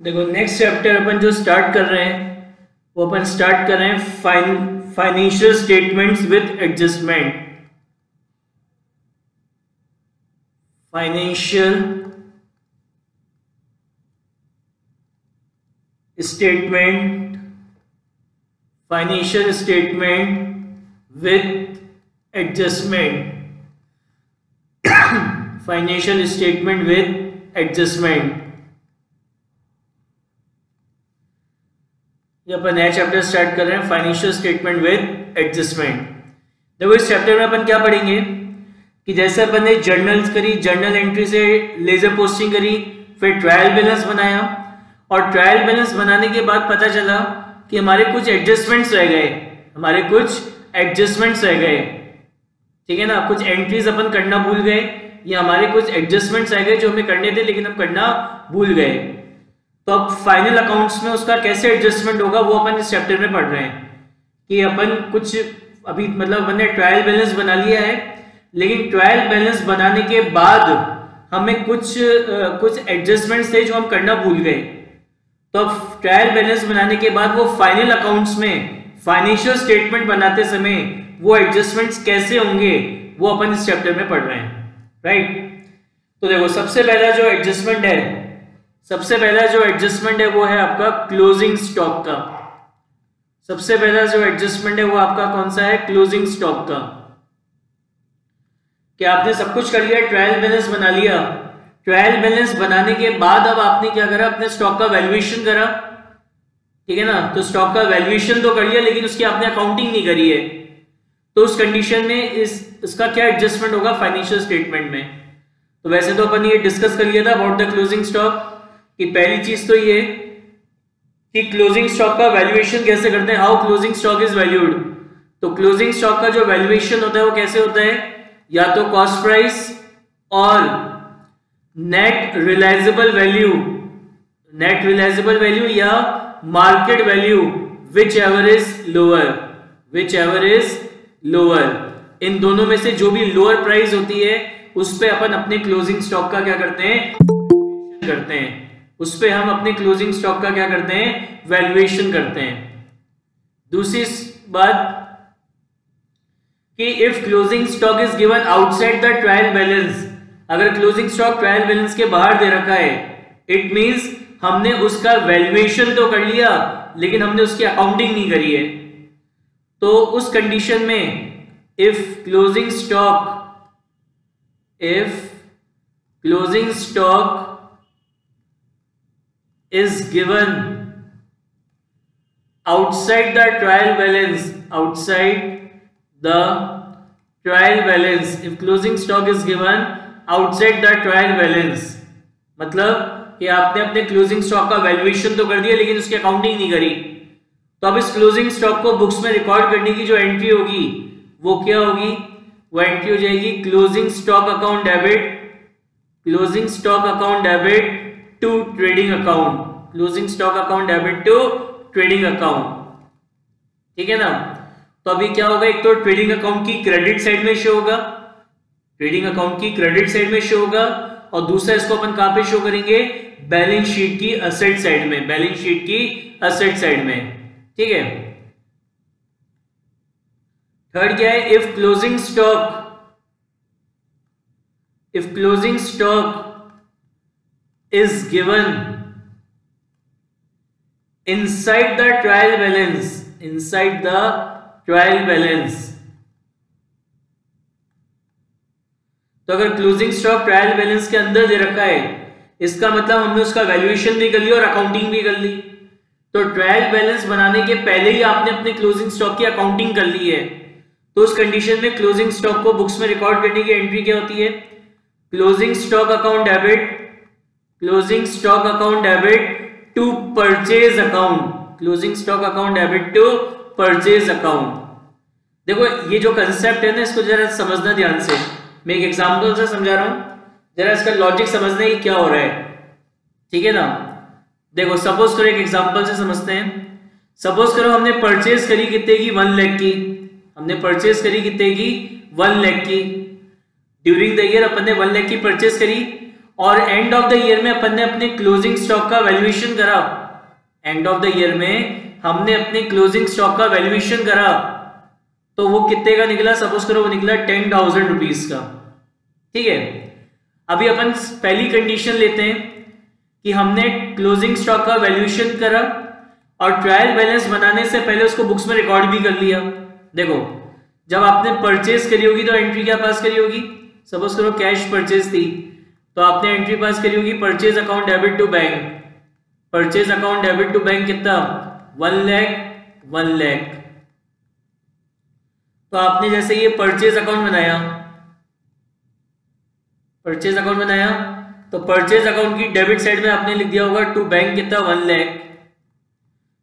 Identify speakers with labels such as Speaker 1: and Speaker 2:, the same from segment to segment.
Speaker 1: देखो next chapter अपन जो start कर रहे हैं वो अपन स्टार्ट कर रहे हैं financial statements with adjustment. Financial statement financial statement with adjustment. Financial statement with adjustment, ये अपन नया चैप्टर स्टार्ट कर रहे हैं फाइनेंशियल स्टेटमेंट विद एडजस्टमेंट। देखो इस चैप्टर में अपन क्या पढ़ेंगे कि जैसे अपन ने जर्नल्स करी, जर्नल एंट्री से लेजर पोस्टिंग करी, फिर ट्रायल बैलेंस बनाया और ट्रायल बैलेंस बनाने के बाद पता चला कि हमारे कुछ एडजस्टमेंट्स रह गए, ठीक है ना। कुछ एंट्रीज अपन करना भूल गए या हमारे कुछ एडजस्टमेंट्स रह गए जो हमें करने थे लेकिन हम करना भूल गए। तो अब फाइनल अकाउंट्स में उसका कैसे एडजस्टमेंट होगा वो अपन इस चैप्टर में पढ़ रहे हैं कि अपन कुछ अभी मतलब अपन ने ट्रायल बैलेंस बना लिया है, लेकिन ट्रायल बैलेंस बनाने के बाद हमें कुछ एडजस्टमेंट्स थे जो हम करना भूल गए। तो अब ट्रायल बैलेंस बनाने के बाद वो फाइनल अकाउंट्स में फाइनेंशियल स्टेटमेंट बनाते समय वो एडजस्टमेंट्स कैसे होंगे वो अपन इस चैप्टर में पढ़ रहे हैं, राइट। तो देखो सबसे पहला जो एडजस्टमेंट है वो है आपका क्लोजिंग स्टॉक का। सबसे पहला जो एडजस्टमेंट है वो आपका कौन सा है? क्लोजिंग स्टॉक का। क्या आपने सब कुछ कर लिया, ट्रायल बैलेंस बना लिया, ट्रायल बैलेंस बनाने के बाद अब आपने क्या करा, अपने स्टॉक का वैल्यूएशन करा, ठीक है ना। तो स्टॉक का वैल्यूएशन तो कर लिया लेकिन उसकी आपने अकाउंटिंग नहीं करी है, तो उस कंडीशन में इसका क्या एडजस्टमेंट होगा फाइनेंशियल स्टेटमेंट में। तो वैसे तो अपन ये डिस्कस कर लिया था अबाउट द क्लोजिंग स्टॉक कि पहली चीज तो ये कि क्लोजिंग स्टॉक का वैल्यूएशन कैसे करते हैं, how closing stock is valued. तो क्लोजिंग स्टॉक का जो वैल्यूएशन होता है वो कैसे होता है, या तो कॉस्ट प्राइस और नेट रियलाइजेबल वैल्यू या market value, whichever is lower. इन दोनों में से जो भी लोअर प्राइस होती है उस पे अपन अपने क्लोजिंग स्टॉक का क्या करते हैं, वैल्यूएशन करते हैं। दूसरी बात कि if closing stock is given outside the trial balance, अगर क्लोजिंग स्टॉक ट्रायल बैलेंस के बाहर दे रखा है, इट मींस हमने उसका वैल्यूएशन तो कर लिया लेकिन हमने उसकी अकाउंटिंग नहीं करी है। तो उस कंडीशन में if closing stock is given outside the trial balance, if closing stock is given outside the trial balance, मतलब कि आपने अपने क्लोजिंग स्टॉक का वैल्यूएशन तो कर दिया लेकिन उसकी अकाउंटिंग नहीं करी। तो अब इस क्लोजिंग स्टॉक को बुक्स में रिकॉर्ड करने की जो एंट्री होगी वो क्या होगी, वो एंट्री हो जाएगी closing stock account debit to trading account, ठीक है ना। तो अभी क्या होगा, एक तो ट्रेडिंग अकाउंट की क्रेडिट साइड में शो होगा, और दूसरा इसको अपन कहां पे शो करेंगे, बैलेंस शीट की असेट साइड में, ठीक है। थर्ड क्या है, if closing stock is given inside the trial balance, तो अगर क्लोजिंग स्टॉक ट्रायल बैलेंस के अंदर दे रखा है इसका मतलब हमने उसका वैल्यूएशन भी कर लिया और अकाउंटिंग भी कर ली। तो ट्रायल बैलेंस बनाने के पहले ही आपने अपने क्लोजिंग स्टॉक की अकाउंटिंग कर ली है, तो उस कंडीशन में क्लोजिंग स्टॉक को बुक्स में रिकॉर्ड करने की एंट्री क्या होती है, closing stock account debit to purchase account. देखो ये जो कंसेप्ट है ना इसको जरा समझना ध्यान से, मैं एक एग्जांपल से समझा रहा हूं, जरा इसका लॉजिक समझना ही क्या हो रहा है, ठीक है ना। देखो सपोज करो, एक एग्जांपल से समझते हैं। सपोज करो हमने परचेज करी कितने की, 1 लाख की। ड्यूरिंग द ईयर अपन ने 1 लाख की परचेज करी और एंड ऑफ द ईयर में अपन ने अपने क्लोजिंग स्टॉक का वैल्यूएशन करा, एंड ऑफ द ईयर में हमने अपने क्लोजिंग स्टॉक का वैल्यूएशन करा, तो वो कितने का निकला? सपोज करो वो निकला 10,000 रुपीज का। ठीक है, अभी अपन पहली कंडीशन लेते हैं कि हमने क्लोजिंग स्टॉक का वैल्यूएशन करा और ट्रायल बैलेंस बनाने से पहले उसको बुक्स में रिकॉर्ड भी कर लिया। देखो, जब आपने परचेज करी होगी तो एंट्री क्या पास करी होगी? सपोज करो कैश परचेज थी तो आपने एंट्री पास करी होगी purchase account debit to bank. Purchase account debit to bank कितना? 1 लाख 1 लाख। तो आपने जैसे ये परचेज अकाउंट बनाया, परचेज अकाउंट बनाया तो परचेज अकाउंट की डेबिट साइड में आपने लिख दिया होगा टू बैंक कितना? 1 लाख।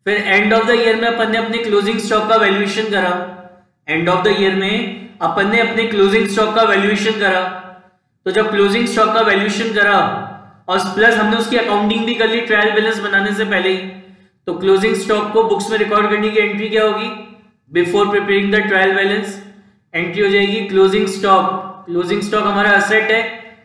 Speaker 1: फिर एंड ऑफ द ईयर में अपन ने अपने क्लोजिंग स्टॉक का वैल्यूएशन करा, एंड ऑफ द ईयर में अपन ने अपने क्लोजिंग स्टॉक का वैल्यूएशन करा। तो जब क्लोजिंग स्टॉक का वैल्यूएशन करा और प्लस हमने उसकी अकाउंटिंग भी कर ली ट्रायल बैलेंस बनाने से पहले ही, तो क्लोजिंग स्टॉक को बुक्स में रिकॉर्ड करने की एंट्री क्या होगी? Before preparing the trial balance entry हो जाएगी क्लोजिंग स्टॉक। क्लोजिंग स्टॉक हमारा असेट है,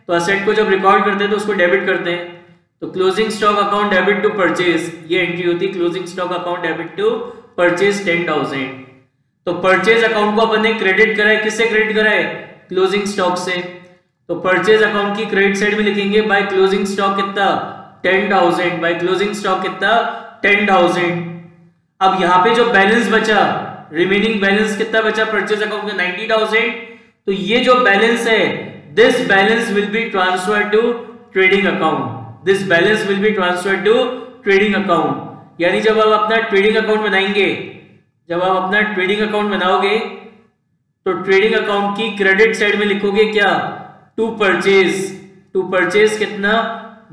Speaker 1: तो असेट को जब रिकॉर्ड करते हैं तो उसको डेबिट करते हैं, तो closing stock account debit to purchase, ये एंट्री होती है closing stock account debit to purchase 10,000। तो परचेज अकाउंट को अपन ने क्रेडिट करा है, किससे क्रेडिट करा है? क्लोजिंग स्टॉक से। तो परचेज अकाउंट की क्रेडिट साइड में लिखेंगे बाय क्लोजिंग स्टॉक कितना? 10,000। बाय क्लोजिंग स्टॉक कितना? 10,000। अब यहाँ पे जो बैलेंस बचा, रिमेनिंग बैलेंस कितना बचा परचेज अकाउंट का? 90,000। तो ये जो बैलेंस है, this balance will be transfer to trading account. This balance will be transfer to trading account. यानी जब आप अपना ट्रेडिंग अकाउंट बनाएंगे, जब आप अपना ट्रेडिंग अकाउंट बनाओगे तो ट्रेडिंग अकाउंट की क्रेडिट साइड में लिखोगे क्या? To purchase. टू परचेज कितना?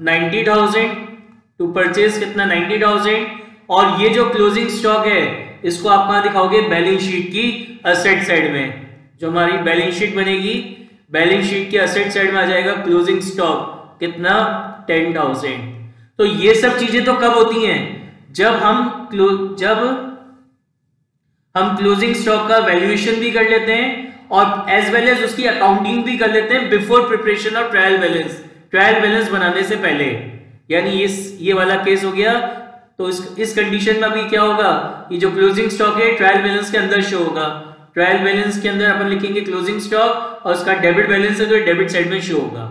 Speaker 1: 90,000। टू परचेज कितना? 90,000। और ये जो क्लोजिंग स्टॉक है इसको आप कहां दिखाओगे? बैलेंस शीट की असेट साइड में। जो हमारी बैलेंस शीट बनेगी, बैलेंस शीट की असेट साइड में आ जाएगा क्लोजिंग स्टॉक कितना? 10,000। तो ये सब चीजें तो कब होती हैं? जब हम क्लोजिंग स्टॉक का वैल्यूएशन भी कर लेते हैं और एज वेल एज उसकी अकाउंटिंग भी कर लेते हैं before preparation of trial balance, trial balance बनाने से पहले। यानी ये वाला केस हो गया। तो इस कंडीशन में अभी क्या होगा? ये जो क्लोजिंग स्टॉक है ट्रायल बैलेंस के अंदर शो होगा। ट्रायल बैलेंस के अंदर अपन लिखेंगे क्लोजिंग स्टॉक और उसका डेबिट बैलेंस है तो डेबिट साइड में शो होगा।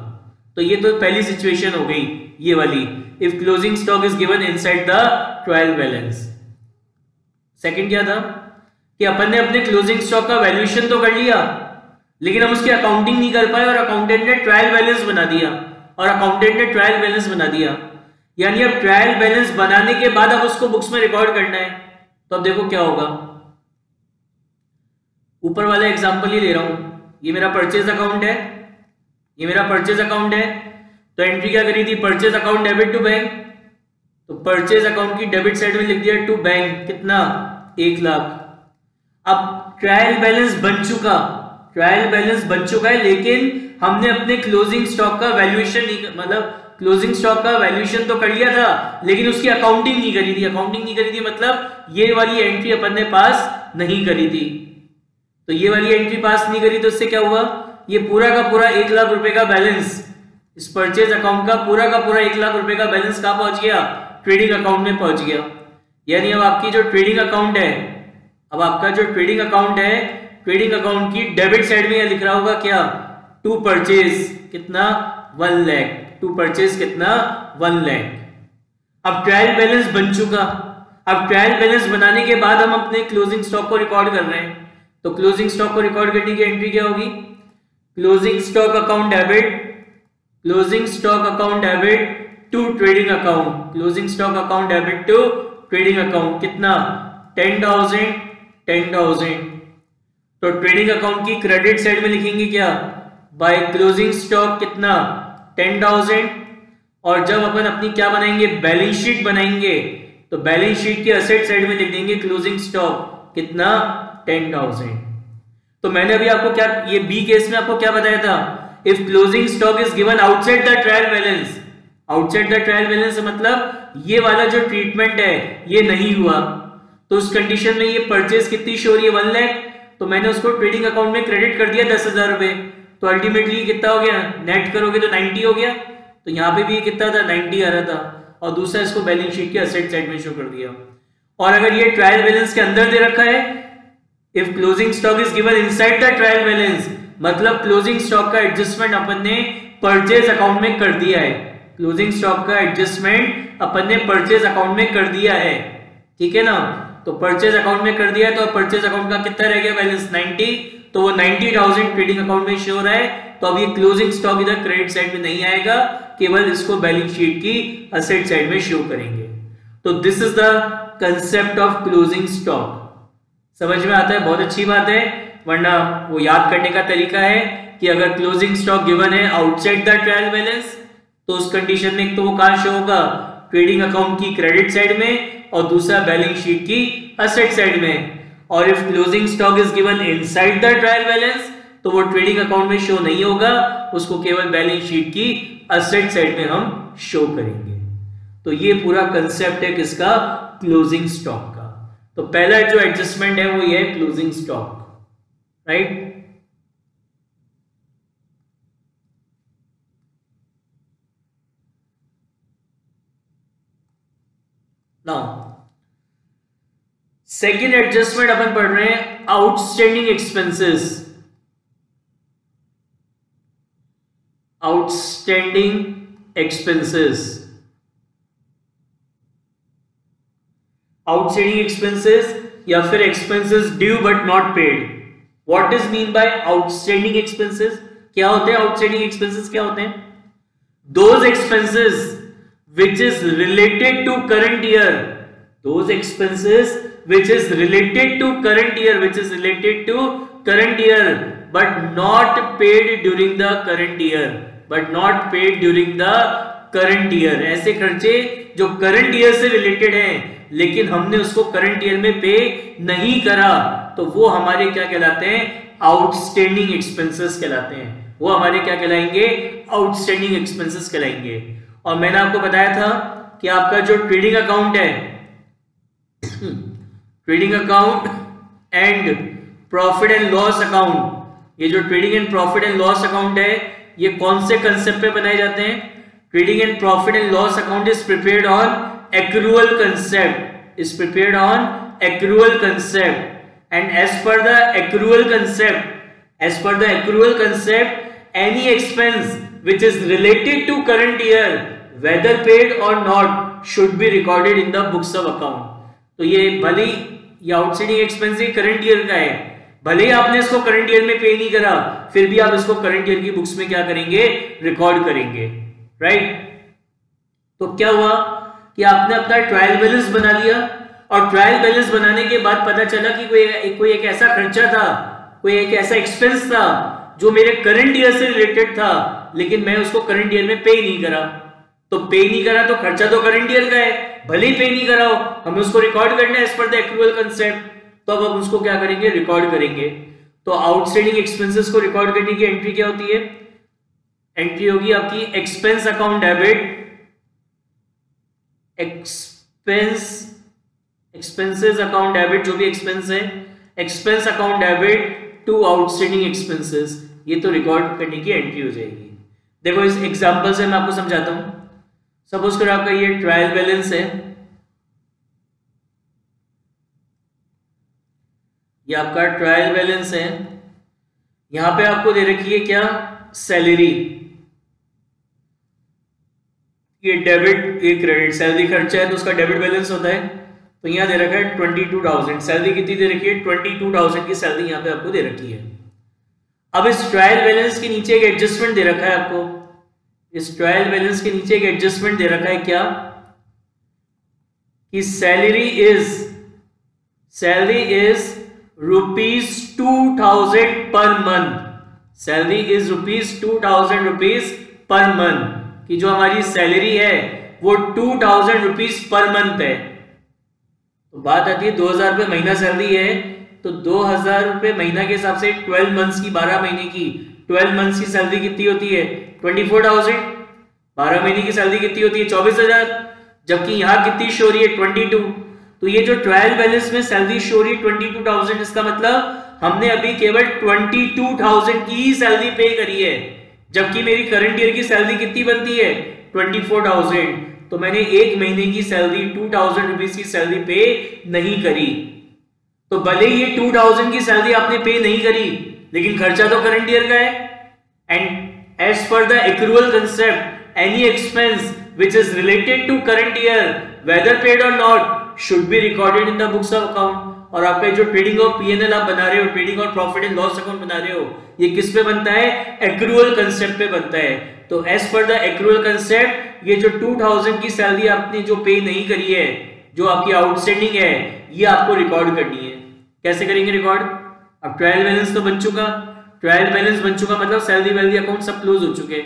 Speaker 1: तो ये तो पहली सिचुएशन हो गई ये वाली, if closing stock is given inside the trial balance. Second क्या था कि अपन ने अपने क्लोजिंग स्टॉक का वैल्यूएशन तो कर लिया लेकिन हम उसकी अकाउंटिंग नहीं कर पाए और अकाउंटेंट ने ट्रायल बैलेंस बना दिया, और अकाउंटेंट ने ट्रायल बैलेंस बना दिया। यानी अब ट्रायल बैलेंस बनाने के बाद अब उसको बुक्स में रिकॉर्ड करना है। तो अब देखो क्या होगा। ऊपर वाला एग्जांपल ही ले रहा हूं, ये मेरा परचेज अकाउंट है, ये मेरा परचेज अकाउंट है। तो एंट्री क्या करी थी? Purchase account debit to bank. तो परचेज अकाउंट की डेबिट साइड में लिख दिया टू बैंक कितना? 1 लाख। अब ट्रायल बैलेंस बन चुका, ट्रायल बैलेंस बन चुका है, लेकिन हमने अपने क्लोजिंग स्टॉक का वैल्यूएशन नहीं, मतलब क्लोजिंग स्टॉक का वैल्यूएशन तो कर लिया था लेकिन उसकी अकाउंटिंग नहीं करी थी। अकाउंटिंग नहीं करी थी मतलब ये वाली एंट्री अपन ने पास नहीं करी थी। तो ये वाली एंट्री पास नहीं करी तो इससे क्या हुआ? ये पूरा का पूरा 1 लाख रुपए का बैलेंस, इस परचेज अकाउंट का पूरा 1 लाख रुपए का बैलेंस कहां पहुंच गया? ट्रेडिंग अकाउंट में पहुंच गया। यानी अब आपकी जो ट्रेडिंग अकाउंट है, अब आपका जो ट्रेडिंग अकाउंट है, ट्रेडिंग अकाउंट की डेबिट साइड में यह लिख रहा होगा क्या? टू परचेज कितना? 1 लाख। टू परचेज कितना? 1 लाख। अब ट्रायल बैलेंस बन चुका। अब ट्रायल बैलेंस बनाने के बाद हम अपने क्लोजिंग स्टॉक को रिकॉर्ड कर रहे हैं। तो क्लोजिंग स्टॉक को रिकॉर्ड करने की एंट्री क्या होगी? Closing stock account debit, closing stock account debit to trading account, closing stock account debit to trading account कितना? 10,000 10,000। तो ट्रेडिंग अकाउंट की क्रेडिट साइड में लिखेंगे क्या? बाय क्लोजिंग स्टॉक कितना? 10,000। और जब अपन अपनी क्या बनाएंगे? बैलेंस शीट बनाएंगे, तो बैलेंस शीट की असेट साइड में लिख देंगे क्लोजिंग स्टॉक कितना? 10,000। तो मैंने अभी आपको क्या, ये बी केस में आपको क्या बताया था? If closing stock is given outside the trial balance, outside the trial balance मतलब ये वाला जो ट्रीटमेंट है ये नहीं हुआ, तो उस कंडीशन में ये परचेज कितनी शो हो रही है? 1 लाख। तो मैंने उसको ट्रेडिंग अकाउंट में क्रेडिट कर दिया 10,000 रुपए। तो अल्टीमेटली कितना हो गया? नेट करोगे तो 90 हो गया। तो यहाँ पे भी ये कितना था 90 आ रहा था, और दूसरा इसको बैलेंस शीट के असेट साइड में शो कर दिया। और अगर ये ट्रायल बैलेंस के अंदर दे रखा है, if closing stock is given inside the trial balance, मतलब क्लोजिंग स्टॉक का एडजस्टमेंट अपन ने परचेज अकाउंट में कर दिया है, क्लोजिंग स्टॉक का एडजस्टमेंट अपन ने परचेज अकाउंट में कर दिया है, ठीक है ना। तो परचेज अकाउंट में कर दिया है, तो परचेज अकाउंट का कितना रह गया बैलेंस 90, तो वो 90,000 ट्रेडिंग अकाउंट में शो हो रहा है, तो अब ये क्लोजिंग स्टॉक इधर क्रेडिट साइड में नहीं आएगा, केवल इसको बैलेंस शीट की असेट साइड में शो करेंगे। तो this is the concept of closing stock. समझ में आता है? बहुत अच्छी बात है, वरना वो याद करने का तरीका है कि अगर क्लोजिंग स्टॉक गिवन है आउटसाइड द ट्रायल बैलेंस, तो उस कंडीशन में एक तो वो कहां शो होगा, ट्रेडिंग अकाउंट की क्रेडिट साइड में, और दूसरा बैलेंस शीट की असेट साइड में। और if closing stock is given inside the trial balance, तो वो ट्रेडिंग अकाउंट में शो नहीं होगा, उसको केवल बैलेंस शीट की असेट साइड में हम शो करेंगे। तो ये पूरा कंसेप्ट है किसका, क्लोजिंग स्टॉक का। तो पहला जो एडजस्टमेंट है वो ये है closing stock, right. Now second adjustment अपन पढ़ रहे हैं outstanding expenses. Outstanding expenses, outstanding expenses या फिर expenses due but not paid. What is mean by outstanding expenses? क्या होते हैं आउटस्टैंडिंग एक्सपेंसेस? क्या होते हैं? Those expenses which is related to current year, those expenses which is related to current year, which is related to current year but not paid during the current year, but not paid during the current year। ऐसे खर्चे जो current year से related हैं लेकिन हमने उसको current year में पे नहीं करा, तो वो हमारे क्या कहलाते हैं, आउटस्टैंडिंग एक्सपेंसेस कहलाते हैं। वो हमारे क्या कहलाएंगे, आउटस्टैंडिंग एक्सपेंसेस कहलाएंगे। और मैंने आपको बताया था कि आपका जो ट्रेडिंग अकाउंट है, trading account and profit and loss account, ये जो trading and profit and loss account है, ये कौन से कंसेप्ट पे बनाए जाते हैं? Trading and profit and loss account is prepared on accrual concept, is prepared on accrual concept, and as per the accrual concept, as per the accrual concept, any expense which is related to current year whether paid or not should be recorded in the books of account। तो ये भले ये outstanding expense current year का है, भले ही आपने इसको current year में पे नहीं करा, फिर भी आप इसको करंट ईयर की बुक्स में क्या करेंगे, रिकॉर्ड करेंगे, राइट। तो क्या हुआ कि आपने अपना ट्रायल बैलेंस बना लिया, और ट्रायल बैलेंस बनाने के बाद पता चला कि कोई एक ऐसा खर्चा था, कोई एक ऐसा एक्सपेंस था जो मेरे करंट ईयर से रिलेटेड था, लेकिन मैं उसको करंट ईयर में पे नहीं करा। तो पे नहीं करा तो खर्चा तो करंट ईयर का है, भले ही पे नहीं करा हो, हमें उसको रिकॉर्ड करना है as per the accrual concept, तो अब हम उसको क्या करेंगे, रिकॉर्ड करेंगे। तो आउटस्टैंडिंग एक्सपेंसेस को रिकॉर्ड करने की एंट्री क्या होती है? एंट्री होगी आपकी expense account debit, expenses account debit, जो भी एक्सपेंस है, expense account debit to outstanding expenses, ये तो रिकॉर्ड करने की एंट्री हो जाएगी। देखो इस एग्जांपल से मैं आपको समझाता हूं। सपोज करो आपका ये ट्रायल बैलेंस है, ये आपका ट्रायल बैलेंस है, यहां पे आपको दे रखी है क्या, सैलरी, ये डेबिट ये क्रेडिट, सैलरी खर्चा है तो उसका डेबिट बैलेंस होता है। तो यहां दे रखा है 22,000, सैलरी कितनी दे रखी है, 22,000 की सैलरी यहां पे आपको दे रखी है। अब इस ट्रायल बैलेंस के नीचे एक एडजस्टमेंट दे रखा है आपको, इस ट्रायल बैलेंस के नीचे एक एडजस्टमेंट दे रखा है क्या, कि salary is ₹2,000 per month, salary is ₹2,000 per month, कि जो हमारी सैलरी है वो ₹2,000 पर मंथ है। तो बात आती है 2,000 रुपए महीना सैलरी है, तो 2,000 रुपए महीना के हिसाब से 12 मंथ्स की, 12 महीने की 12 मंथ्स की सैलरी कितनी होती है, 24,000। 12 महीने की सैलरी कितनी होती है, 24,000, जबकि यहां कितनी शो रही है, 22। तो ये जो ट्रायल बैलेंस में सैलरी शो रही है 22,000, इसका मतलब हमने अभी केवल 22,000 की ही सैलरी पे करी है, जबकि मेरी करंट ईयर की सैलरी कितनी बनती है 24,000, तो मैंने एक महीने की सैलरी 2,000 रुपीज की सैलरी पे नहीं करी। तो भले ये 2,000 की सैलरी आपने पे नहीं करी, लेकिन खर्चा तो करंट ईयर का है। And as per the accrual concept any expense which is related to current year whether paid or not should be recorded in the books of account। और आपका जो ट्रेडिंग और पीएनएल आप बना रहे हो, ट्रेडिंग और प्रॉफिट एंड लॉस अकाउंट बना रहे हो, ये किस पे बनता है, एक्रूअल कंसेप्ट पे बनता है। तो as per the accrual concept ये जो 2,000 की सैलरी आपने जो पे नहीं करी है, जो आपकी आउटस्टैंडिंग है, ये आपको रिकॉर्ड करनी है। कैसे करेंगे रिकॉर्ड? अब ट्रायल बैलेंस तो बन चुका, ट्रायल बैलेंस बन चुका मतलब सैलरी वैलरी अकाउंट सब क्लोज हो चुके।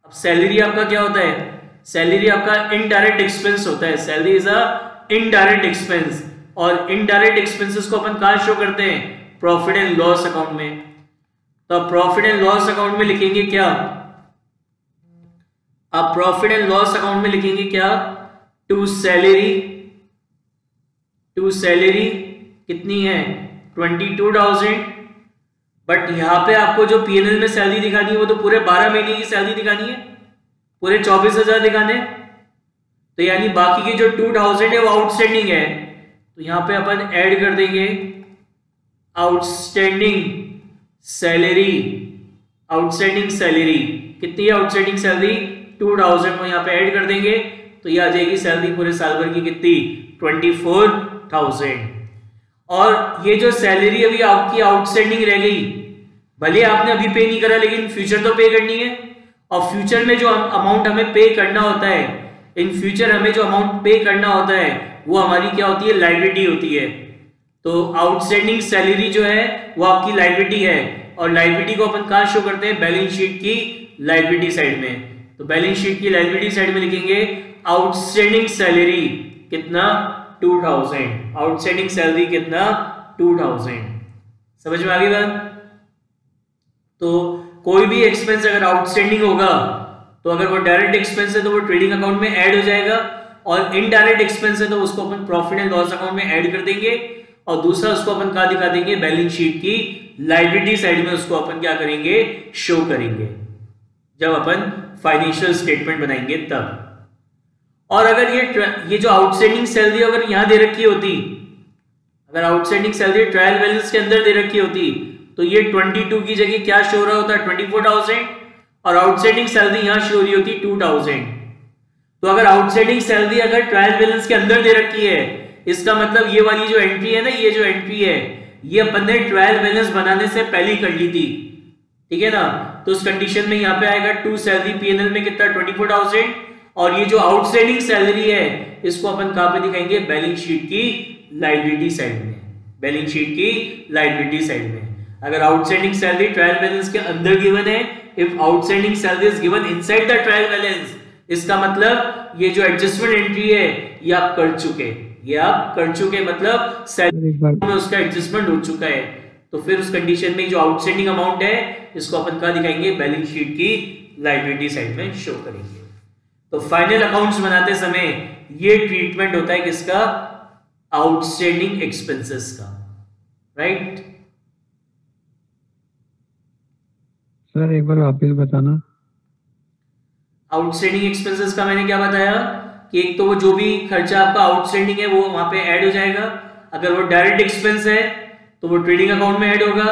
Speaker 1: अब सैलरी आपका क्या होता है, सैलरी आपका इनडायरेक्ट एक्सपेंस होता है। Salary is a indirect expense, और इनडायरेक्ट एक्सपेंसेस को अपन कहां शो करते हैं, प्रॉफिट एंड लॉस अकाउंट में। तो प्रॉफिट एंड लॉस अकाउंट में लिखेंगे क्या, आप प्रॉफिट एंड लॉस अकाउंट में लिखेंगे क्या, टू सैलरी कितनी है 22,000। बट यहां पे आपको जो पीएनएल में सैलरी दिखानी है वो तो पूरे 12 महीने की सैलरी दिखानी है, पूरे 24,000 दिखाने। तो यानी बाकी की जो 2,000 है वो आउटस्टैंडिंग है। तो यहां पे अपन ऐड कर देंगे आउटस्टैंडिंग सैलरी। आउटस्टैंडिंग सैलरी कितनी है, आउटस्टैंडिंग सैलरी 2,000 को यहां पे ऐड कर देंगे, तो ये आ जाएगी सैलरी पूरे साल भर की कितनी, 24,000। और ये जो सैलरी अभी आपकी आउटस्टैंडिंग रह गई, भले आपने अभी पे नहीं करा लेकिन फ्यूचर तो पे करनी है। और फ्यूचर में जो अमाउंट हमें पे करना होता है, इन फ्यूचर हमें जो अमाउंट पे करना होता है वो हमारी क्या होती है, लायबिलिटी होती है। तो आउटस्टैंडिंग सैलरी जो है वो आपकी लायबिलिटी है, और लायबिलिटी को अपन कहां शो करते हैं, बैलेंस शीट की लायबिलिटी साइड में। तो बैलेंस शीट की लायबिलिटी साइड में लिखेंगे आउटस्टैंडिंग सैलरी कितना, 2,000। आउटस्टैंडिंग सैलरी कितना, 2,000। समझ में आ गई बात? तो कोई भी एक्सपेंस अगर आउटस्टैंडिंग होगा, तो अगर वो डायरेक्ट एक्सपेंस है तो वो ट्रेडिंग अकाउंट में ऐड हो जाएगा, और इनडायरेक्ट एक्सपेंस है तो उसको अपन प्रॉफिट एंड लॉस अकाउंट में ऐड कर देंगे, और दूसरा उसको अपन कहां दिखा देंगे, बैलेंस शीट की लायबिलिटी साइड में उसको अपन क्या करेंगे, शो करेंगे, जब अपन फाइनेंशियल स्टेटमेंट बनाएंगे तब। और अगर ये जो आउटस्टैंडिंग सैलरी अगर यहां दे रखी होती, अगर आउटस्टैंडिंग सैलरी ट्रायल बैलेंस के अंदर दे रखी होती, तो ये 22 की जगह क्या शो हो रहा होता, 24,000, और आउटस्टैंडिंग सैलरी यहां शो हो रही होती 2,000। तो अगर आउटस्टैंडिंग सैलरी अगर ट्रायल बैलेंस के अंदर दे रखी है, इसका मतलब ये वाली जो एंट्री है ना, ये जो एंट्री है ये अपन ने ट्रायल बैलेंस बनाने से पहले ही कर ली थी, ठीक है ना। तो उस कंडीशन में यहाँ पे आएगा टू सैलरी पीएनएल में कितना, 24,000, और ये जो आउटस्टैंडिंग सैलरी है इसको अपन कहां पे दिखाएंगे, बैलेंस शीट की लायबिलिटी साइड में। बैलेंस शीट की लायबिलिटी साइड में अगर आउटस्टैंडिंग सैलरी ट्रायल बैलेंस के अंदर गिवन है, if outstanding salary is given inside the trial balance, इसका मतलब ये जो एडजस्टमेंट एंट्री है ये आप कर चुके, ये आप कर चुके, मतलब सैलरी में उसका एडजस्टमेंट हो चुका है। तो फिर उस कंडीशन में जो आउटस्टैंडिंग अमाउंट है इसको अपन कहां दिखाएंगे, बैलेंस शीट की लायबिलिटी साइड में शो करेंगे। तो फाइनल अकाउंट्स बनाते समय ये ट्रीटमेंट होता है किसका, आउटस्टैंडिंग एक्सपेंसेस का, राइट।
Speaker 2: सर एक बार वापस बताना।
Speaker 1: आउटस्टैंडिंग एक्सपेंसेस का मैंने क्या बताया कि एक तो वो जो भी खर्चा आपका आउटस्टैंडिंग है वो वहां पे ऐड हो जाएगा, अगर वो डायरेक्ट एक्सपेंस है तो वो ट्रेडिंग अकाउंट में ऐड होगा,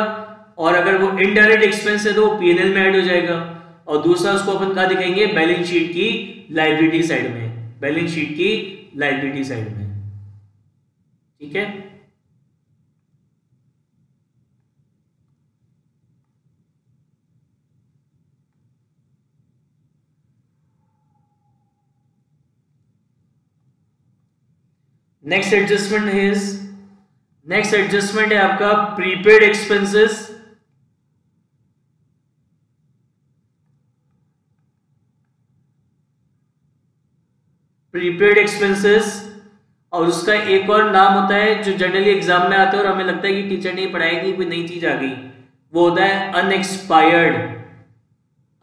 Speaker 1: और अगर वो इनडायरेक्ट एक्सपेंस है तो वो पीएनएल में ऐड हो जाएगा, और दूसरा उसको अपन कहां दिखाएंगे, बैलेंस शीट की लायबिलिटी साइड में, बैलेंस शीट की लायबिलिटी साइड में, ठीक है। नेक्स्ट एडजस्टमेंट है आपका प्रीपेड एक्सपेंसेस। प्रीपेड एक्सपेंसेस, और उसका एक और नाम होता है जो जनरली एग्जाम में आता है और हमें लगता है कि टीचर ने पढ़ाएगी, कोई नई चीज आ गई, वो होता है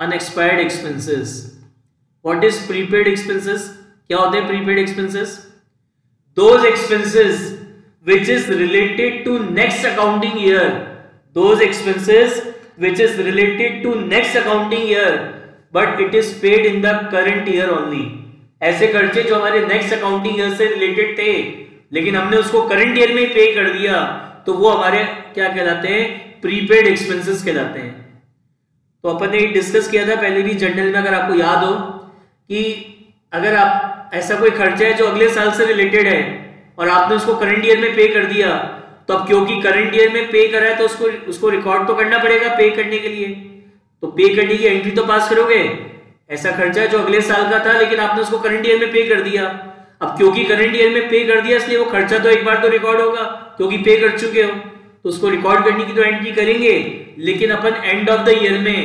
Speaker 1: unexpired expenses. What is prepaid expenses, क्या होते हैं prepaid expenses, those expenses which is related to next accounting year, those expenses which is related to next accounting year but it is paid in the current year only। ऐसे खर्चे जो हमारे next accounting year से related थे लेकिन हमने उसको current year में पे कर दिया तो वो हमारे क्या कहलाते हैं, प्रीपेड एक्सपेंसेस कहलाते हैं। तो अपन ने डिस्कस किया था पहले भी जर्नल में, अगर आपको याद हो कि अगर आप ऐसा कोई खर्चा है जो अगले साल से रिलेटेड है और आपने उसको करंट ईयर में पे कर दिया, तो अब क्योंकि करंट ईयर में पे करा है तो उसको रिकॉर्ड तो करना पड़ेगा पे करने के लिए, तो पे करने की एंट्री तो पास करोगे। ऐसा खर्चा है जो अगले साल का था लेकिन आपने उसको करंट ईयर में पे कर दिया, अब क्योंकि करंट ईयर में पे कर दिया इसलिए वो खर्चा तो एक बार तो रिकॉर्ड होगा क्योंकि पे कर चुके हो, तो उसको रिकॉर्ड करने की तो एंट्री करेंगे। लेकिन अपन एंड ऑफ द ईयर में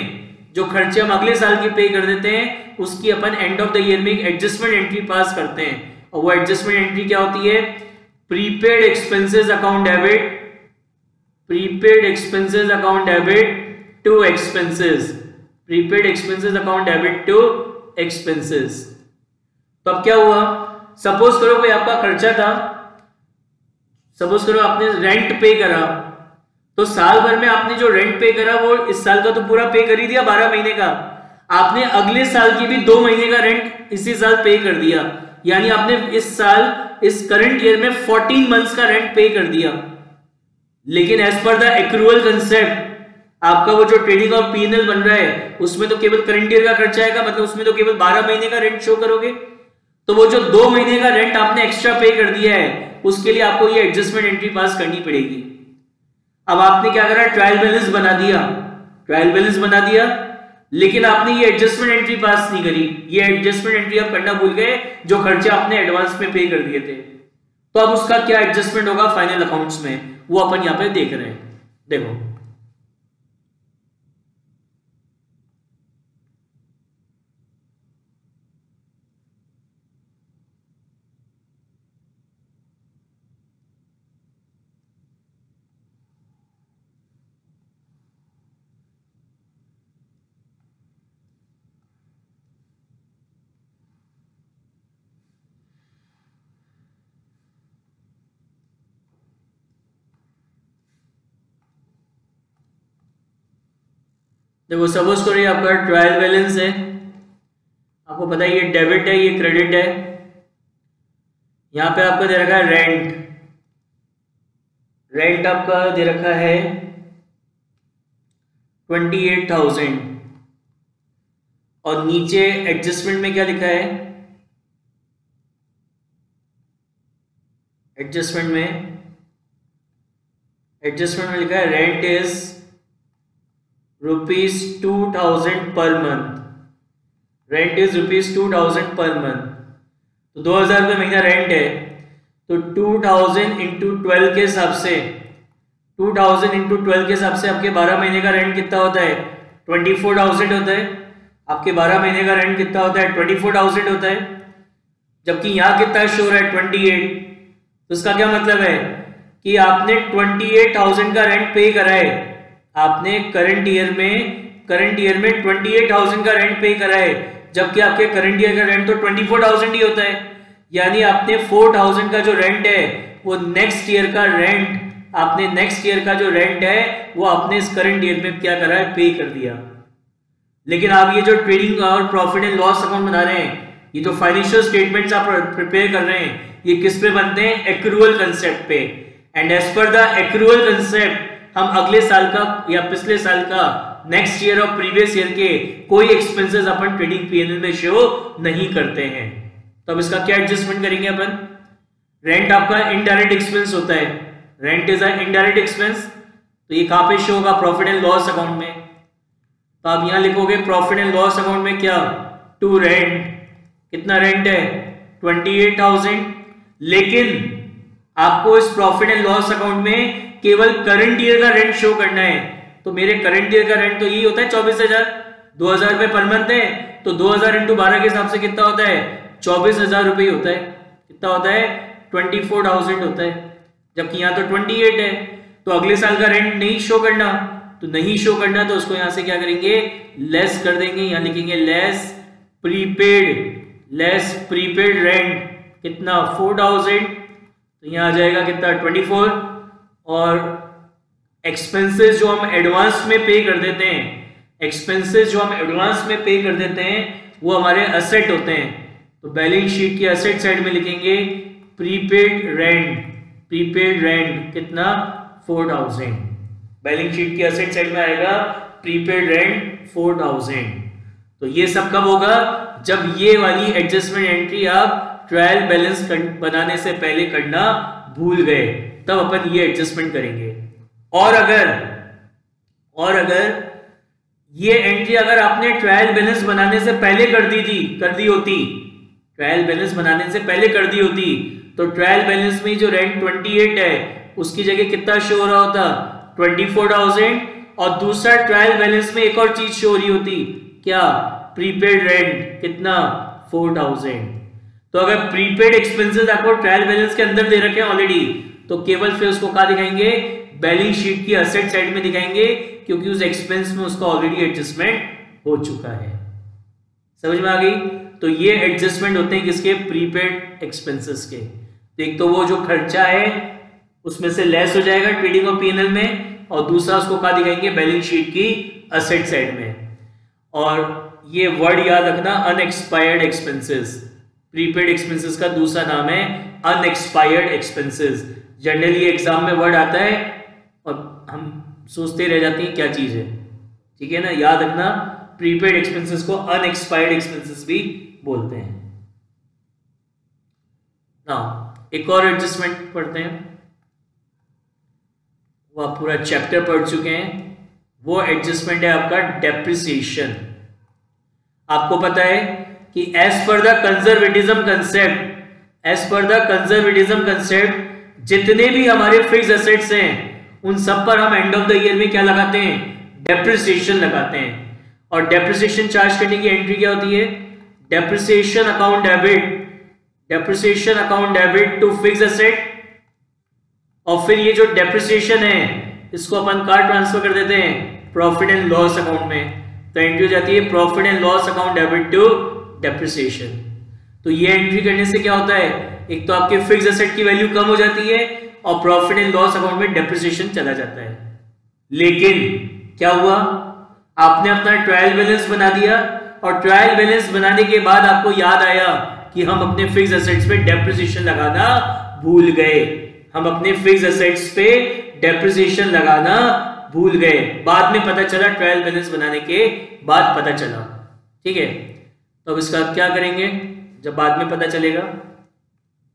Speaker 1: जो खर्चे हम अगले साल के पे कर देते हैं उसकी अपन एंड ऑफ द ईयर में एक एडजस्टमेंट एंट्री पास करते हैं, और वो एडजस्टमेंट एंट्री क्या होती है, prepaid expenses account debit, prepaid expenses account debit to expenses, prepaid expenses account debit to expenses. तो अब क्या हुआ, सपोज करो कोई आपका खर्चा था, सपोज करो आपने रेंट पे करा, तो साल भर में आपने जो रेंट पे करा वो इस साल का तो पूरा पे कर ही दिया 12 महीने का, आपने अगले साल की भी 2 महीने का रेंट इसी साल पे कर दिया, यानी आपने इस साल इस करंट ईयर में 14 मंथ्स का रेंट पे कर दिया। लेकिन as per the accrual concept आपका वो जो ट्रेडिंग और पीएनएल बन रहा है उसमें तो केवल करंट ईयर का खर्चा आएगा, मतलब उसमें तो केवल 12 महीने का रेंट शो करोगे, तो वो जो 2 महीने का रेंट आपने एक्स्ट्रा पे कर दिया है उसके लिए आपको ये एडजस्टमेंट एंट्री पास करनी पड़ेगी। अब आपने क्या करा, ट्रायल बैलेंस बना दिया, ट्रायल बैलेंस बना दिया, लेकिन आपने ये एडजस्टमेंट एंट्री पास नहीं करी, ये एडजस्टमेंट एंट्री आप करना भूल गए जो खर्चे आपने एडवांस में पे कर दिए थे। तो अब उसका क्या एडजस्टमेंट होगा फाइनल अकाउंट्स में, वो अपन यहां पे देख रहे हैं। देखो देखो सपोज करो ये आपका ट्रायल बैलेंस है, आपको पता है ये डेबिट है ये क्रेडिट है, यहां पे आपका दे रखा है रेंट, रेंट आपका दे रखा है 28,000 और नीचे एडजस्टमेंट में क्या लिखा है, एडजस्टमेंट में लिखा है rent is ₹2,000 per month, rent is ₹2,000 per month, तो 2,000 रुपये महीना रेंट है, तो 2,000 इंटू 12 के हिसाब से 2,000 इंटू 12 के हिसाब से आपके 12 महीने का रेंट कितना होता है, 24,000 होता है। आपके 12 महीने का रेंट कितना होता है, 24,000 होता है, जबकि यहाँ कितना शो रहा है 28। तो इसका क्या मतलब है कि आपने 28,000 का रेंट पे करा है, आपने करंट ईयर में 28,000 का रेंट पे करा है, जबकि आपके करंट ईयर का रेंट तो 24,000 ही होता है, यानी आपने 4,000 का जो रेंट है वो नेक्स्ट ईयर का रेंट, आपने नेक्स्ट ईयर का जो रेंट है वो आपने इस करंट ईयर में क्या करा है, पे कर दिया। लेकिन आप ये जो ट्रेडिंग और प्रॉफिट एंड लॉस अकाउंट बना रहे हैं, ये जो फाइनेंशियल स्टेटमेंट्स आप प्रिपेयर कर रहे हैं, ये किस पे बनते हैं, एक्रूअल कंसेप्ट पे। And as per the accrual concept हम अगले साल का या पिछले साल का, नेक्स्ट ईयर और प्रीवियस ईयर के कोई एक्सपेंसेस अपन ट्रेडिंग पीएनएल में शो नहीं करते हैं। तो अब इसका क्या एडजस्टमेंट करेंगे अपन, रेंट आपका इनडायरेक्ट एक्सपेंस होता है, rent is a indirect expense, तो ये कहां पे शो होगा, प्रॉफिट एंड लॉस अकाउंट में। तो आप यहां लिखोगे प्रॉफिट एंड लॉस अकाउंट में क्या, टू रेंट, कितना रेंट है 28,000, लेकिन आपको इस प्रॉफिट एंड लॉस अकाउंट में केवल करंट ईयर का रेंट शो करना है। तो मेरे करंट ईयर का रेंट तो यही होता है 24,000, 2,000 रुपए पर मंथ है, तो 2,000 इंटू 12 के हिसाब से कितना होता है, 24,000 रुपए होता है। कितना होता है, 24,000 होता है, जबकि यहाँ तो 28 है। तो अगले साल का रेंट नहीं शो करना, तो नहीं शो करना तो उसको यहां से क्या करेंगे, लेस कर देंगे, यहां लिखेंगे लेस प्रीपेड रेंट, कितना 4,000, तो यहां आ जाएगा कितना 24, और एक्सपेंसेस जो हम एडवांस में पे कर देते हैं, एक्सपेंसेस जो हम एडवांस में पे कर देते हैं वो हमारे असेट होते हैं। तो बैलेंस शीट की असेट साइड में लिखेंगे प्रीपेड रेंट, प्रीपेड रेंट कितना 4000। बैलेंस शीट की असेट साइड में आएगा प्रीपेड रेंट 4000। तो ये सब कब होगा, जब ये वाली एडजस्टमेंट एंट्री आप ट्रायल बैलेंस बनाने से पहले करना भूल गए, तब अपन ये एडजस्टमेंट करेंगे। और अगर ये एंट्री अगर आपने ट्रायल बैलेंस बनाने से पहले कर दी होती, ट्रायल बैलेंस बनाने से पहले कर दी होती, तो ट्रायल बैलेंस में जो रेंट 28 है उसकी जगह कितना शो हो रहा होता 24,000, और दूसरा ट्रायल बैलेंस में एक और चीज शो हो रही होती, क्या, प्रीपेड रेंट कितना 4,000। तो अगर प्रीपेड एक्सपेंसेस आपको ट्रायल बैलेंस के अंदर दे रखे हैं ऑलरेडी, तो केवल फिर उसको कहां दिखाएंगे, बैलेंस शीट की असेट साइड में दिखाएंगे, क्योंकि उस एक्सपेंस में उसका ऑलरेडी एडजस्टमेंट हो चुका है। समझ में आ गई। तो ये एडजस्टमेंट होते हैं किसके, प्रीपेड एक्सपेंसेस के। तो एक तो वो जो खर्चा है उसमें से लेस हो जाएगा ट्रेडिंग और पीएनएल में, और दूसरा उसको कहां दिखाएंगे, बैलेंस शीट की असेट साइड में। और ये वर्ड याद रखना, अनएक्सपायर्ड एक्सपेंसेस। प्रीपेड एक्सपेंसेस का दूसरा नाम है अनएक्सपायर्ड एक्सपेंसेस। जनरली एग्जाम में वर्ड आता है और हम सोचते रह जाते हैं क्या चीज है, ठीक है ना, याद रखना प्रीपेड एक्सपेंसेस को अनएक्सपायर्ड एक्सपेंसेस भी बोलते हैं। ना एक और एडजस्टमेंट पढ़ते हैं, वो आप पूरा चैप्टर पढ़ चुके हैं। वो एडजस्टमेंट है आपका डेप्रिसिएशन। आपको पता है कि as per the conservatism concept जितने भी हमारे फिक्स एसेट्स हैं उन सब पर हम एंड ऑफ द ईयर में क्या लगाते हैं, डेप्रिसिएशन लगाते हैं। और डेप्रिसिएशन चार्ज करने की एंट्री क्या होती है, depreciation account debit to fix asset. और फिर ये जो डेप्रिसिएशन है इसको अपन कहां ट्रांसफर कर देते हैं, प्रॉफिट एंड लॉस अकाउंट में। तो एंट्री हो जाती है profit and loss account debit to depreciation. तो ये एंट्री करने से क्या होता है, एक तो आपके फिक्स एसेट की वैल्यू कम हो जाती है और प्रॉफिट एंड लॉस अकाउंट में डेप्रिसिएशन चला जाता है। लेकिन क्या हुआ, आपने अपना ट्रायल बैलेंस बना दिया, और ट्रायल बैलेंस बनाने के बाद आपको याद आया कि हम अपने फिक्स एसेट्स पे डेप्रिसिएशन लगाना भूल गए। हम अपने फिक्स एसेट्स पे डेप्रिसिएशन लगाना भूल गए, बाद में पता चला, ट्रायल बैलेंस बनाने के बाद पता चला। ठीक है, तो अब इसका क्या करेंगे जब बाद में पता चलेगा,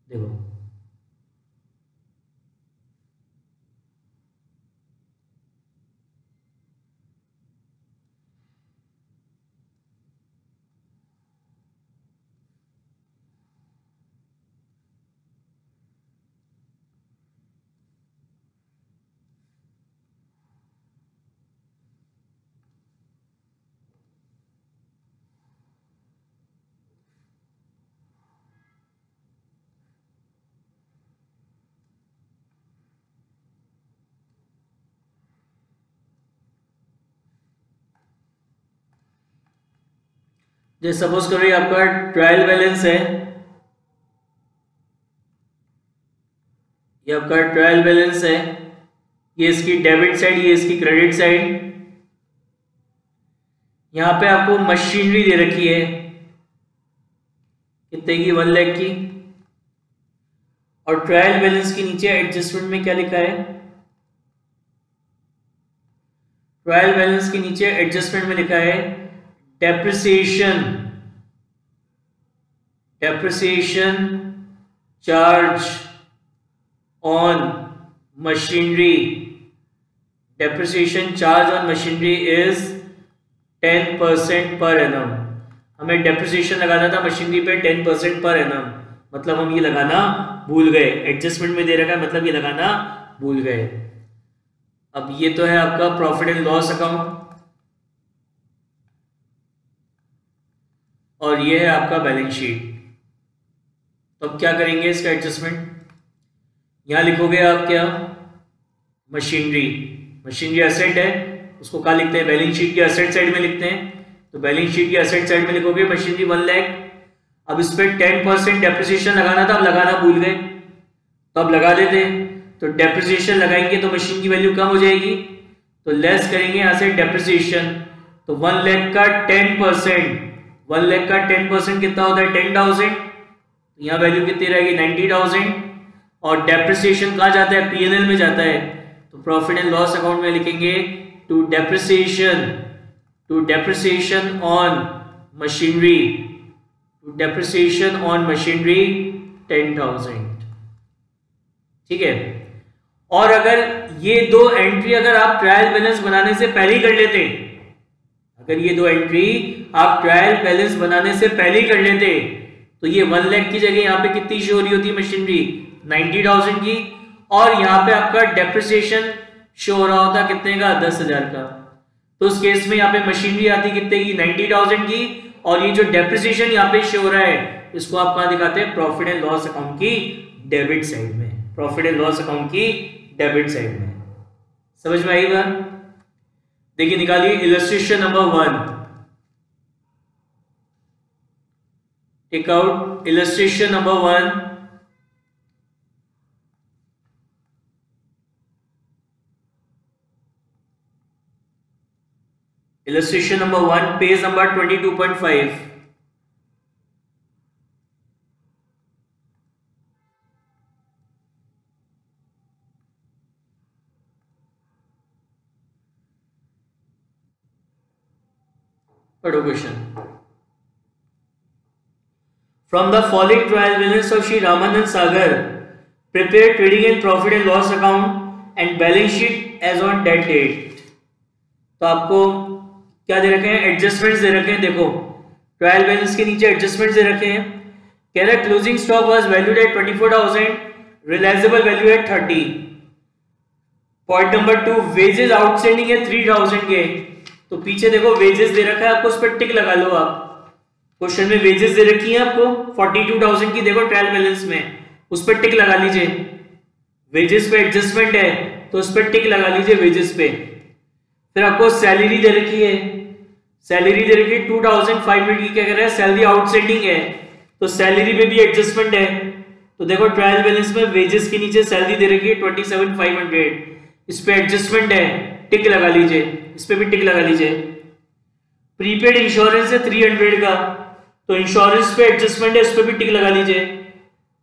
Speaker 1: देखो जैसे सपोज करो ये आपका ट्रायल बैलेंस है, ये आपका ट्रायल बैलेंस है, ये इसकी डेबिट साइड, ये इसकी क्रेडिट साइड। यहां पे आपको मशीनरी दे रखी है कितने की, 1 लाख की। और ट्रायल बैलेंस के नीचे एडजस्टमेंट में क्या लिखा है, ट्रायल बैलेंस के नीचे एडजस्टमेंट में लिखा है depreciation charge on machinery. Depreciation charge on machinery is 10% per annum. हमें डेप्रिसिएशन लगाना था मशीनरी पे 10% पर एनम, मतलब हम ये लगाना भूल गए। एडजस्टमेंट में दे रखा है मतलब ये लगाना भूल गए। अब ये तो है आपका प्रॉफिट एंड लॉस अकाउंट, और ये है आपका बैलेंस शीट। तो अब क्या करेंगे इसका एडजस्टमेंट, यहां लिखोगे आप क्या, मशीनरी एसेट है, उसको क्या लिखते हैं, बैलेंस शीट की एसेट साइड में लिखते हैं। तो बैलेंस शीट की एसेट साइड में लिखोगे मशीनरी 1 लाख। अब इस पर 10% डेप्रिसिएशन लगाना था, अब लगाना भूल गए, तो अब लगा देते हैं। तो डेप्रिसिएशन लगाएंगे तो मशीन की वैल्यू कम हो जाएगी, तो लेस करेंगे यहाँ से डेप्रिसिएशन। तो 1 लाख का 10%, 1 लाख का 10% कितना होता है 10,000, यहाँ वैल्यू कितनी रहेगी 90,000। और डेप्रिसिएशन कहाँ जाता है पीएनएल में जाता है, तो प्रॉफिट एंड लॉस अकाउंट में लिखेंगे to depreciation on machinery, to depreciation on machinery 10,000। ठीक है। और अगर ये दो एंट्री अगर आप ट्रायल बैलेंस बनाने से पहले ही कर लेते, अगर ये दो एंट्री आप ट्रायल बैलेंस बनाने से पहले ही कर लेते, तो ये 1 लाख की जगह यहाँ पे कितनी शो हो रही होती मशीनरी 90,000 की, और यहाँ पे आपका डेप्रिसिएशन शो हो रहा होता कितने का 10,000 का। तो उस केस में यहाँ पे मशीनरी आती कितने की 90,000 की, और ये जो डेप्रिसिएशन यहाँ पे शो हो रहा है इसको आप कहाँ दिखाते हैं प्रॉफिट एंड लॉस अकाउंट की डेबिट साइड में, प्रॉफिट एंड लॉस अकाउंट की डेबिट साइड में। समझ में आई बात? देखिए निकालिए illustration number 1, take out illustration number 1। Illustration number 1, page number 22.5. पढ़ो question. From the following trial balance of Shri Ramanand Sagar, prepare trading and profit and loss account and balance sheet as on that date। तो आपको क्या दे रखे हैं adjustments दे रखे हैं। देखो trial balance के नीचे एडजस्टमेंट्स दे रखे हैं। कह रहा है closing stock was valued at 24,000, realisable value at 30। Point number 2, wages outstanding है 3,000 के, तो पीछे देखो वेजेस दे रखा है आपको, उस पर टिक लगा लो। आप क्वेश्चन में वेजेस दे रखी है आपको 42,000 की, देखो ट्रायल बैलेंस में, उस पर टिक लगा लीजिए। वेजेस पे एडजस्टमेंट है तो उस पर टिक लगा लीजिए वेजेस पे। फिर आपको सैलरी दे रखी है, सैलरी दे रखी है 2,500 की, क्या कर रहा है सैलरी आउटस्टैंडिंग है, तो सैलरी में भी एडजस्टमेंट है। तो देखो ट्रायल बैलेंस में वेजेस के नीचे सैलरी दे रखी है 27,500, इस पे एडजस्टमेंट है, टिक लगा लीजिए, इस पे भी टिक लगा लीजिए। प्रीपेड इंश्योरेंस है 300 का, तो इंश्योरेंस पे एडजस्टमेंट है, इस पे भी टिक लगा लीजिए।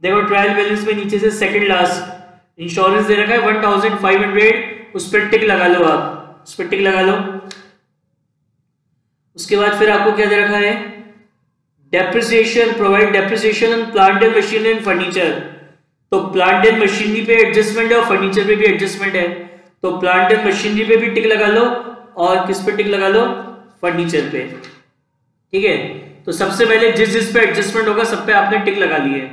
Speaker 1: देखो ट्रायल बैलेंस में नीचे से सेकंड लास्ट इंश्योरेंस दे रखा है 1,500, उस पर टिक लगा लो, आप उस पर टिक लगा लो। उसके बाद फिर आपको क्या दे रखा है depreciation, provide depreciation on plant and machinery and furniture, तो प्लांट एंड मशीनरी पे एडजस्टमेंट है और फर्नीचर पे भी एडजस्टमेंट है, तो प्लांट एंड मशीनरी पे भी टिक लगा लो और किस पे टिक लगा लो फर्नीचर पे। ठीक है, तो सबसे पहले जिस जिस पे एडजस्टमेंट होगा सब पे आपने टिक लगा ली है।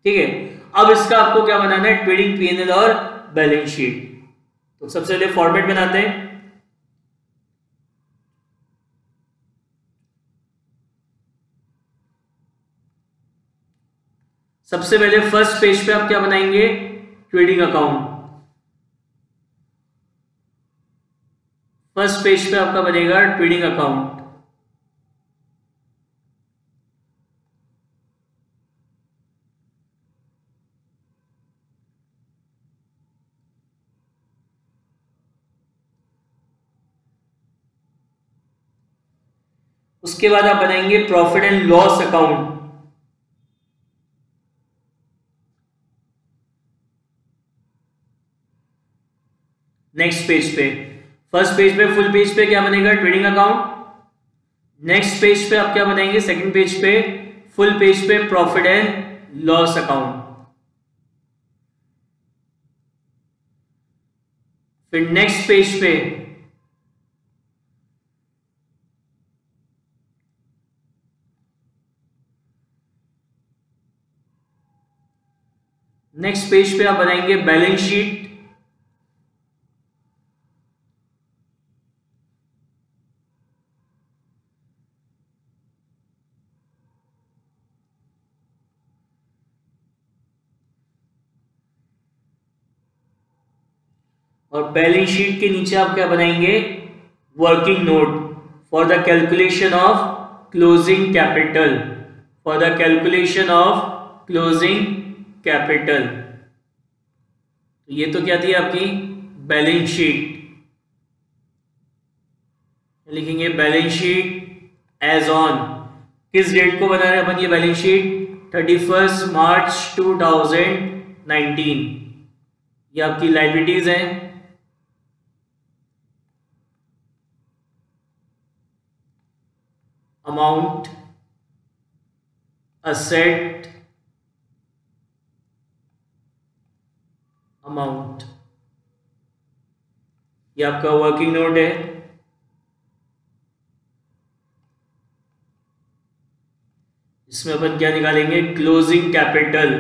Speaker 1: ठीक है, अब इसका आपको क्या बनाना है ट्रेडिंग पीएनएल और बैलेंस शीट। तो सबसे पहले फॉर्मेट बनाते हैं। सबसे पहले फर्स्ट पेज पे आप क्या बनाएंगे ट्रेडिंग अकाउंट। फर्स्ट पेज पे आपका बनेगा ट्रेडिंग अकाउंट। उसके बाद आप बनाएंगे profit and loss account. Next page पे, फर्स्ट पेज पे फुल पेज पे क्या बनेगा ट्रेडिंग अकाउंट। नेक्स्ट पेज पे आप क्या बनाएंगे सेकंड पेज पे फुल पेज पे प्रॉफिट एंड लॉस अकाउंट। फिर नेक्स्ट पेज पे आप बनाएंगे बैलेंस शीट। और बैलेंस शीट के नीचे आप क्या बनाएंगे working note for the calculation of closing capital, for the calculation of closing capital. तो ये तो क्या थी आपकी बैलेंस शीट, लिखेंगे बैलेंस शीट एज ऑन, किस डेट को बना रहे हैं अपन ये बैलेंस शीट, 31 मार्च 2019। ये आपकी लायबिलिटीज हैं, अमाउंट, असेट, अमाउंट, ये आपका वर्किंग नोट है। इसमें अपन क्या निकालेंगे, क्लोजिंग कैपिटल,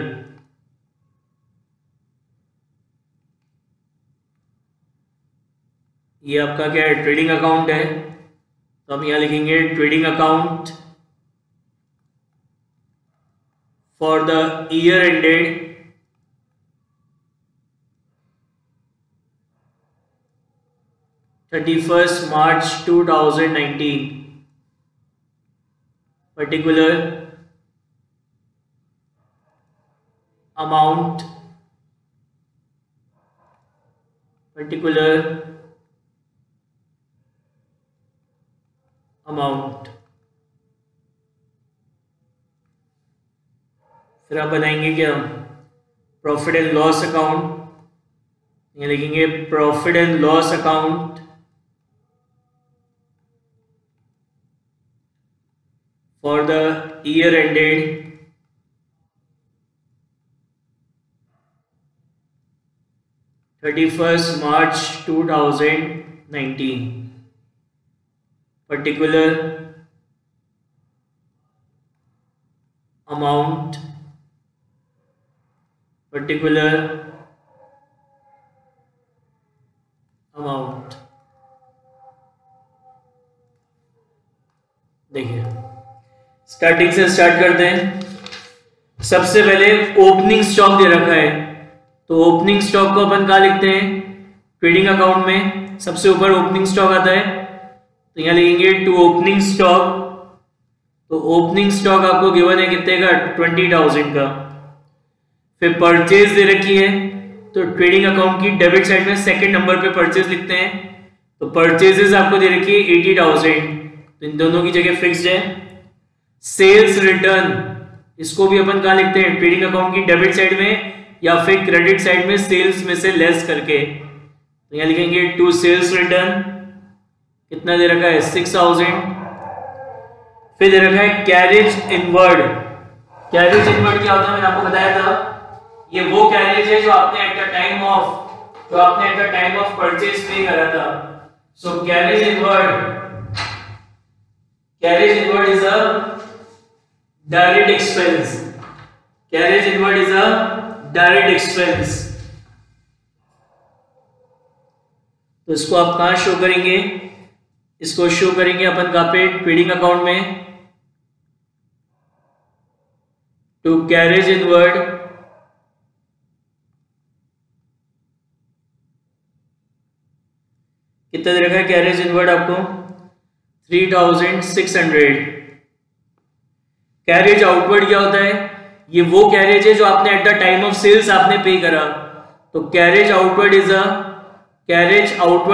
Speaker 1: ये आपका क्या है, ट्रेडिंग अकाउंट है, तो हम यहां लिखेंगे trading account for the year ended 31 March 2019, particular amount, particular amount। फिर आप बनाएंगे क्या, प्रॉफिट एंड लॉस अकाउंट, ये लिखेंगे profit and loss account for the year ended 31st March 2019, particular amount, particular amount। देखिए स्टार्टिंग से स्टार्ट करते हैं। सबसे पहले ओपनिंग स्टॉक दे रखा है, तो ओपनिंग स्टॉक को अपन कहाँ लिखते हैं, ट्रेडिंग अकाउंट में सबसे ऊपर ओपनिंग स्टॉक आता है, तो यहां लिखेंगे टू ओपनिंग स्टॉक। तो ओपनिंग स्टॉक आपको गिवन है कितने का, 20,000 का। फिर परचेज दे रखी है, तो ट्रेडिंग अकाउंट की डेबिट साइड में सेकंड नंबर पे परचेज लिखते हैं, तो परचेजेस आपको दे रखी है 80,000, तो इन दोनों की जगह फिक्स्ड है। सेल्स रिटर्न, इसको भी अपन कहां लिखते हैं, ट्रेडिंग अकाउंट की डेबिट साइड में या फिर क्रेडिट साइड में सेल्स में से लेस करके, तो यहां लिखेंगे टू सेल्स रिटर्न, कितना दे रखा है 6,000। फिर दे रखा है कैरेज इनवर्ड। कैरेज इनवर्ड क्या होता है, मैंने आपको बताया था, ये वो कैरेज है जो आपने at the time of purchase pay करा था। So carriage inward is a direct expense, carriage inward is a direct expense। तो इसको आप कहां शो करेंगे, इसको शो करेंगे अपन कहां पे, ट्रेडिंग अकाउंट में, टू कैरेज इनवर्ड कितना दे रखा है कैरेज इनवर्ड आपको 3,600। कैरेज आउटवर्ड क्या होता है, ये वो कैरेज है जो आपने at the time of sales आपने पे करा, तो carriage outward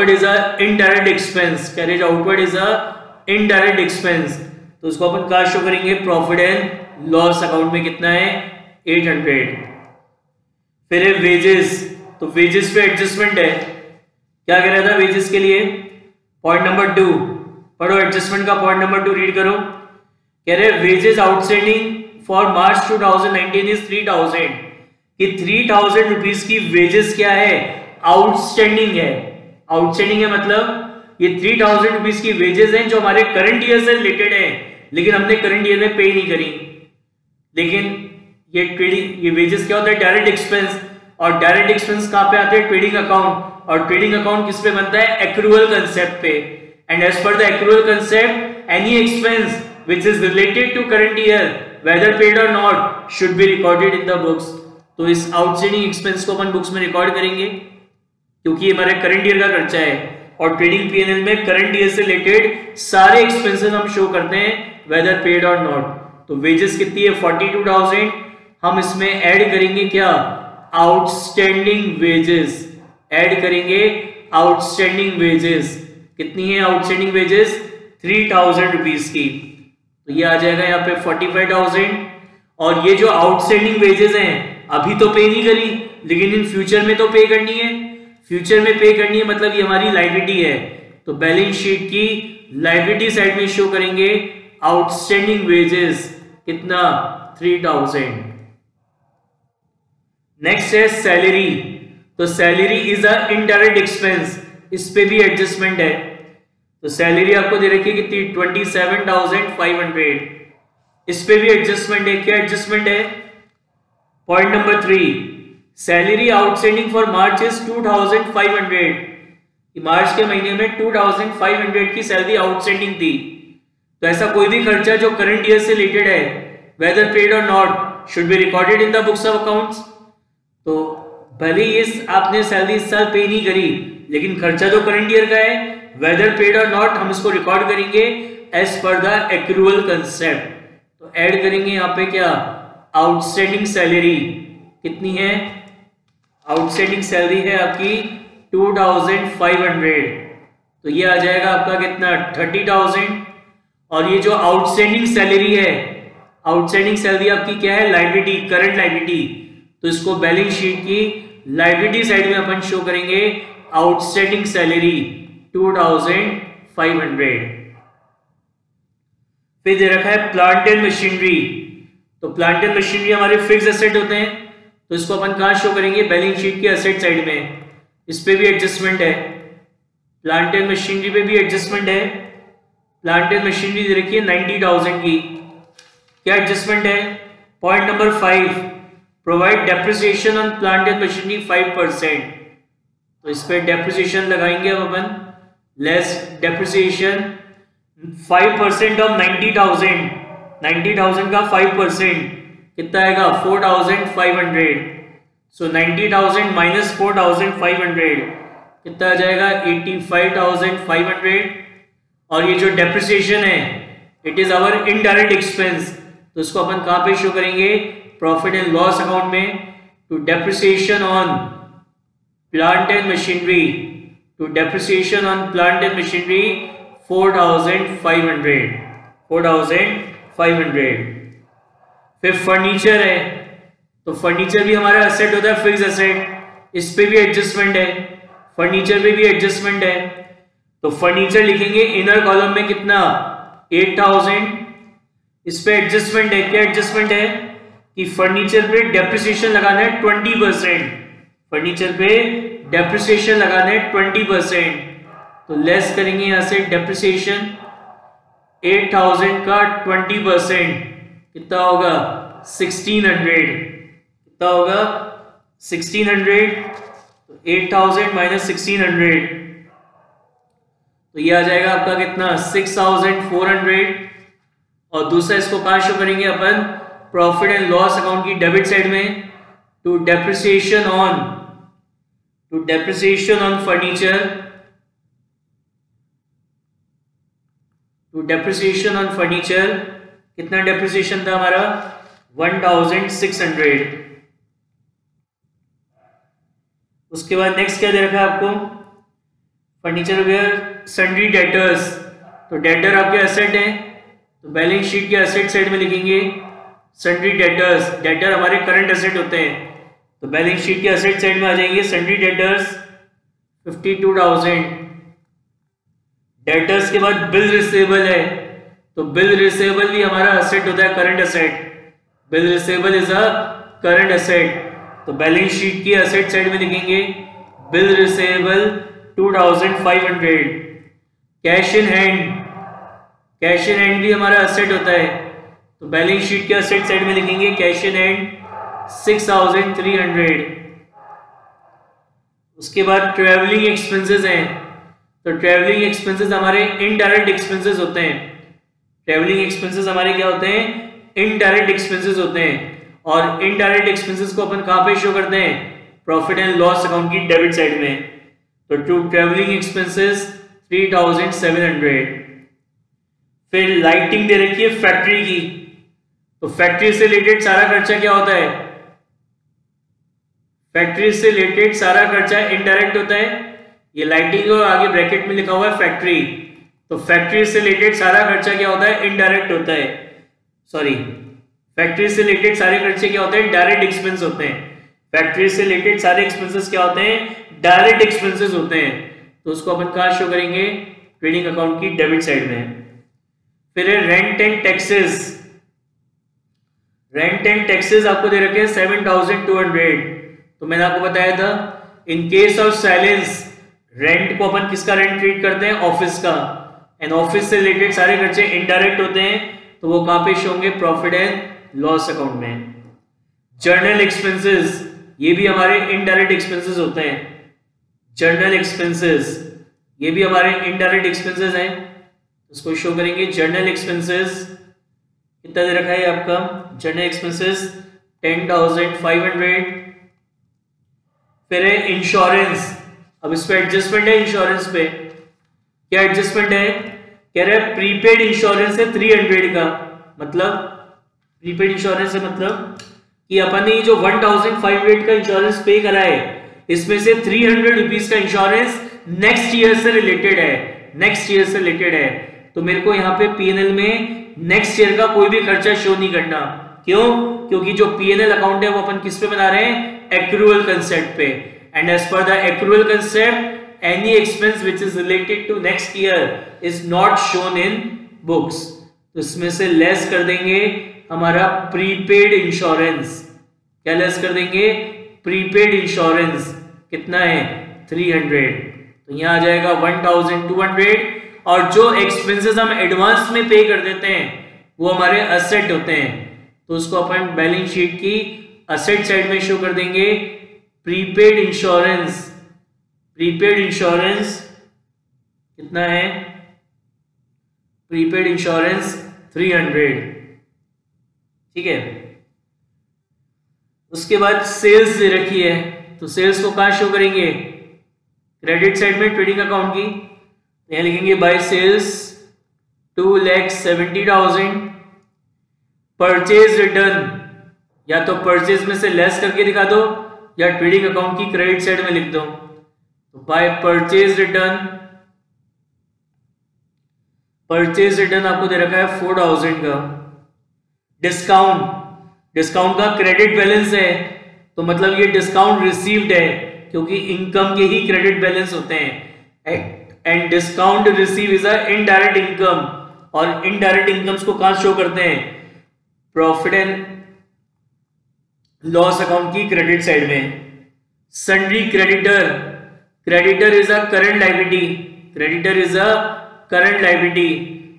Speaker 1: is a indirect expense, carriage outward is a indirect expense. तो उसको अपन कहां शो करेंगे, प्रॉफिट एंड लॉस अकाउंट में कितना है 800। फिर है वेजेस, तो वेजेस पे एडजस्टमेंट है, क्या कह रहा था वेजेस के लिए, पॉइंट नंबर 2 पढ़ो, एडजस्टमेंट का पॉइंट नंबर 2 रीड करो। कह रहे wages outstanding for March 2019 is 3,000, कि 3,000 रुपीज की वेजेस क्या है, आउटस्टैंडिंग है। आउटस्टैंडिंग है मतलब ये 3,000 रुपीज की वेजेस हैं जो हमारे करंट ईयर से रिलेटेड है, लेकिन हमने करंट ईयर में पे नहीं करी। लेकिन ये वेजेस क्या होता है, डायरेक्ट एक्सपेंस, और डायरेक्ट एक्सपेंस कहां पे आते हैं, ट्रेडिंग अकाउंट, और ट्रेडिंग अकाउंट किस पे बनता है, एक्रूअल कंसेप्ट पे। And as per the accrual concept any expense which is related to current year whether paid or not should be recorded in the books। तो इस आउटस्टैंडिंग एक्सपेंस को अपन books में record करेंगे क्योंकि ये हमारे करंट ईयर का खर्चा है, और ट्रेडिंग पीएनएल में करंट ईयर से रिलेटेड सारे एक्सपेंसेस हम शो करते हैं whether paid or not। तो वेजेस कितनी है 42,000, हम इसमें ऐड करेंगे क्या, आउटस्टैंडिंग वेजेस, ऐड करेंगे आउटस्टैंडिंग वेजेस। कितनी है आउटस्टैंडिंग वेजेस? 3000 रुपीज की। तो ये आ जाएगा यहाँ पे 45,000। और ये जो आउटस्टैंडिंग वेजेस हैं अभी तो पे नहीं करी, लेकिन इन फ्यूचर में तो पे करनी है। फ्यूचर में पे करनी है मतलब ये हमारी लायबिलिटी है, तो बैलेंस शीट की लायबिलिटी साइड में शो करेंगे आउटस्टैंडिंग वेजेस कितना? 3000। नेक्स्ट है सैलरी। तो salary is a indirect expense, इस पे भी एडजस्टमेंट है। तो सैलरी आपको दे रखी है कितनी? 27,500। इस पे भी एडजस्टमेंट है। क्या एडजस्टमेंट है? Point number 3, salary outstanding for March is 2,500। मार्च के महीने में 2,500 की सैलरी आउटस्टैंडिंग थी। तो ऐसा कोई भी खर्चा जो करंट ईयर से रिलेटेड है, वेदर पेड और not, should be recorded in the books of accounts. तो भले ही आपने सैलरी इस साल पे नहीं करी, लेकिन खर्चा जो करंट ईयर का है, वेदर पेड और नॉट, हम इसको रिकॉर्ड करेंगे as per the accrual concept. तो ऐड करेंगे यहाँ पे क्या? आउटस्टैंडिंग सैलरी कितनी है? आउटस्टैंडिंग सैलरी है आपकी 2,500। तो ये आ जाएगा आपका कितना? 30,000। और ये जो आउटस्टैंडिंग सैलरी है, आउटस्टैंडिंग सैलरी आपकी क्या है? Liability, current liability. तो इसको बैलेंस शीट की लायबिलिटी साइड में अपन शो करेंगे आउटस्टैंडिंग सैलरी 2,500। फिर दे रखा है प्लांट एंड मशीनरी। तो प्लांट एंड मशीनरी हमारे फिक्स एसेट होते हैं, तो इसको अपन कहां शो करेंगे? बैलेंस शीट के एसेट साइड में। इस पे भी एडजस्टमेंट है, प्लांट एंड मशीनरी पे भी एडजस्टमेंट है। प्लांट एंड मशीनरी दे रखी है 90,000 की। क्या एडजस्टमेंट है? Point number 5, provide depreciation on plant and machinery 5%। तो इस पे डेप्रिसिएशन लगाएंगे अब अपन, लेस डेप्रिसिएशन 5% ऑफ 90,000। 90,000 का 5% कितना आएगा? 4,500। सो 90,000 माइनस 4,500 कितना आ जाएगा? 85,500। और ये जो डेप्रिसिएशन है, it is our indirect expense, तो इसको अपन कहां पे शो करेंगे? प्रॉफिट एंड लॉस अकाउंट में। To depreciation on plant and machinery, to depreciation on plant and machinery 4,500। 4,500। फिर फर्नीचर है, तो फर्नीचर भी हमारा एसेट होता है, फिक्स एसेट। इस पे भी एडजस्टमेंट है, फर्नीचर पे भी एडजस्टमेंट है। तो फर्नीचर लिखेंगे इनर कॉलम में कितना? 8,000। इस पे एडजस्टमेंट है। क्या एडजस्टमेंट है? कि फर्नीचर पे डेप्रिसिएशन लगाना है 20%। फर्नीचर पे डेप्रिसिएशन लगाना है 20%। तो लेस करेंगे यहां से डेप्रिसिएशन 8,000 का 20% कितना होगा? 1,600। कितना होगा? 1,600। तो 8,000 माइनस 1,600, तो ये आ जाएगा आपका कितना? 6,400। और दूसरा इसको कहां शो करेंगे अपन? प्रॉफिट एंड लॉस अकाउंट की डेबिट साइड में। To depreciation on furniture, to depreciation on furniture कितना डेप्रिसिएशन था हमारा? 1,600। उसके बाद नेक्स्ट क्या दे रखा है आपको? Furniture where sundry debtors. तो डेटर आपके एसेट है, तो बैलेंस शीट के एसेट साइड में लिखेंगे सन्ड्री डेटर्स। डेटर हमारे करंट एसेट होते हैं, तो बैलेंस शीट के एसेट साइड में आ जाएंगे सन्ड्री डेटर्स 52,000। डेटर्स के बाद बिल रिसीवेबल है, तो बिल रिसीवेबल भी हमारा एसेट होता है, current asset. Bill receivable is a current asset, तो बैलेंस शीट की एसेट साइड में लिखेंगे bill receivable 2,500। Cash in hand, cash in hand भी हमारा एसेट होता है, तो बैलेंस शीट के एसेट साइड में लिखेंगे कैश इन हैंड 6,300। उसके बाद ट्रैवलिंग एक्सपेंसेस हैं, तो ट्रैवलिंग एक्सपेंसेस हमारे इनडायरेक्ट एक्सपेंसेस होते हैं। ट्रैवलिंग एक्सपेंसेस हमारे क्या होते हैं? इनडायरेक्ट एक्सपेंसेस होते हैं। और इनडायरेक्ट एक्सपेंसेस को अपन कहां पे शो करते हैं? प्रॉफिट एंड लॉस अकाउंट की डेबिट साइड में। तो टू ट्रैवलिंग एक्सपेंसेस 3,700। फिर लाइटिंग दे रखी है फैक्ट्री की, तो फैक्ट्री से रिलेटेड सारा खर्चा क्या होता है? फैक्ट्री से रिलेटेड सारा खर्चा इनडायरेक्ट होता है। ये लाइटिंग और आगे ब्रैकेट में लिखा हुआ है फैक्ट्री, तो फैक्ट्री से रिलेटेड सारा खर्चा क्या होता है? इनडायरेक्ट होता है। सॉरी, फैक्ट्री से रिलेटेड सारे खर्चे क्या होते हैं? डायरेक्ट एक्सपेंस होते हैं। फैक्ट्री से रिलेटेड सारे एक्सपेंसेस क्या होते हैं? डायरेक्ट एक्सपेंसेस होते हैं। तो उसको अपन कहाँ शो करेंगे? ट्रेडिंग अकाउंट की डेबिट साइड में। फिर है rent and taxes. Rent and taxes आपको दे रखे हैं 7200। तो मैंने आपको बताया था in case of silence rent को अपन किसका रेंट ट्रीट करते हैं? ऑफिस का। एंड ऑफिस से रिलेटेड सारे खर्चे इनडायरेक्ट होते हैं, तो वो कहां पे शो होंगे? प्रॉफिट एंड लॉस अकाउंट में। जर्नल एक्सपेंसेस, ये भी हमारे इनडायरेक्ट एक्सपेंसेस होते हैं। जर्नल एक्सपेंसेस ये भी हमारे इनडायरेक्ट एक्सपेंसेस हैं, उसको शो करेंगे। जर्नल एक्सपेंसेस कितना दे रखा है आपका? Journal expenses 10,500। फिर है इंश्योरेंस। अब इस पे एडजस्टमेंट है। इंश्योरेंस पे क्या एडजस्टमेंट है? कह रहे हैं प्रीपेड इंश्योरेंस है 300 का। मतलब प्रीपेड इंश्योरेंस है मतलब कि अपन ने जो 1500 का इंश्योरेंस पे करा है, इसमें से 300 रुपीज का इंश्योरेंस नेक्स्ट ईयर से रिलेटेड है। नेक्स्ट ईयर से रिलेटेड है, तो मेरे को यहाँ पे पीएनएल में नेक्स्ट ईयर का कोई भी खर्चा शो नहीं करना। क्यों? क्योंकि जो पीएनएल अकाउंट है वो अपन किस पे बना रहे हैं? एक्रूअल कंसेप्ट पे। And as per the accrual concept any expense which is related to next year is not shown in books. तो इसमें से लेस कर देंगे हमारा प्रीपेड इंश्योरेंस। क्या लेस कर देंगे? Prepaid insurance. कितना है? 300। तो यहां आ जाएगा 1200। और जो एक्सपेंसेस हम एडवांस में पे कर देते हैं वो हमारे असेट होते हैं, तो उसको अपन बैलेंस शीट की असेट साइड में शो कर देंगे। Prepaid insurance. प्रीपेड इंश्योरेंस कितना है? Prepaid insurance 300। ठीक है। उसके बाद सेल्स दे रखी है, तो सेल्स को कहां शो करेंगे? क्रेडिट साइड में ट्रेडिंग अकाउंट की। यहां लिखेंगे बाय सेल्स 2,70,000। परचेज रिटर्न या तो परचेज में से लेस करके दिखा दो या ट्रेडिंग अकाउंट की क्रेडिट साइड में लिख दो। तो by purchase return, purchase return आपको दे रखा है 4,000 का। डिस्काउंट, डिस्काउंट का क्रेडिट बैलेंस है, तो मतलब ये डिस्काउंट रिसीव्ड है, क्योंकि इनकम के ही क्रेडिट बैलेंस होते हैं। And discount receive is a indirect income, और इनडायरेक्ट इनकम्स को कहां शो करते हैं? प्रॉफिट एंड लॉस अकाउंट की क्रेडिट साइड में। Sundry creditor, creditor is a current liability. Creditor is a current liability,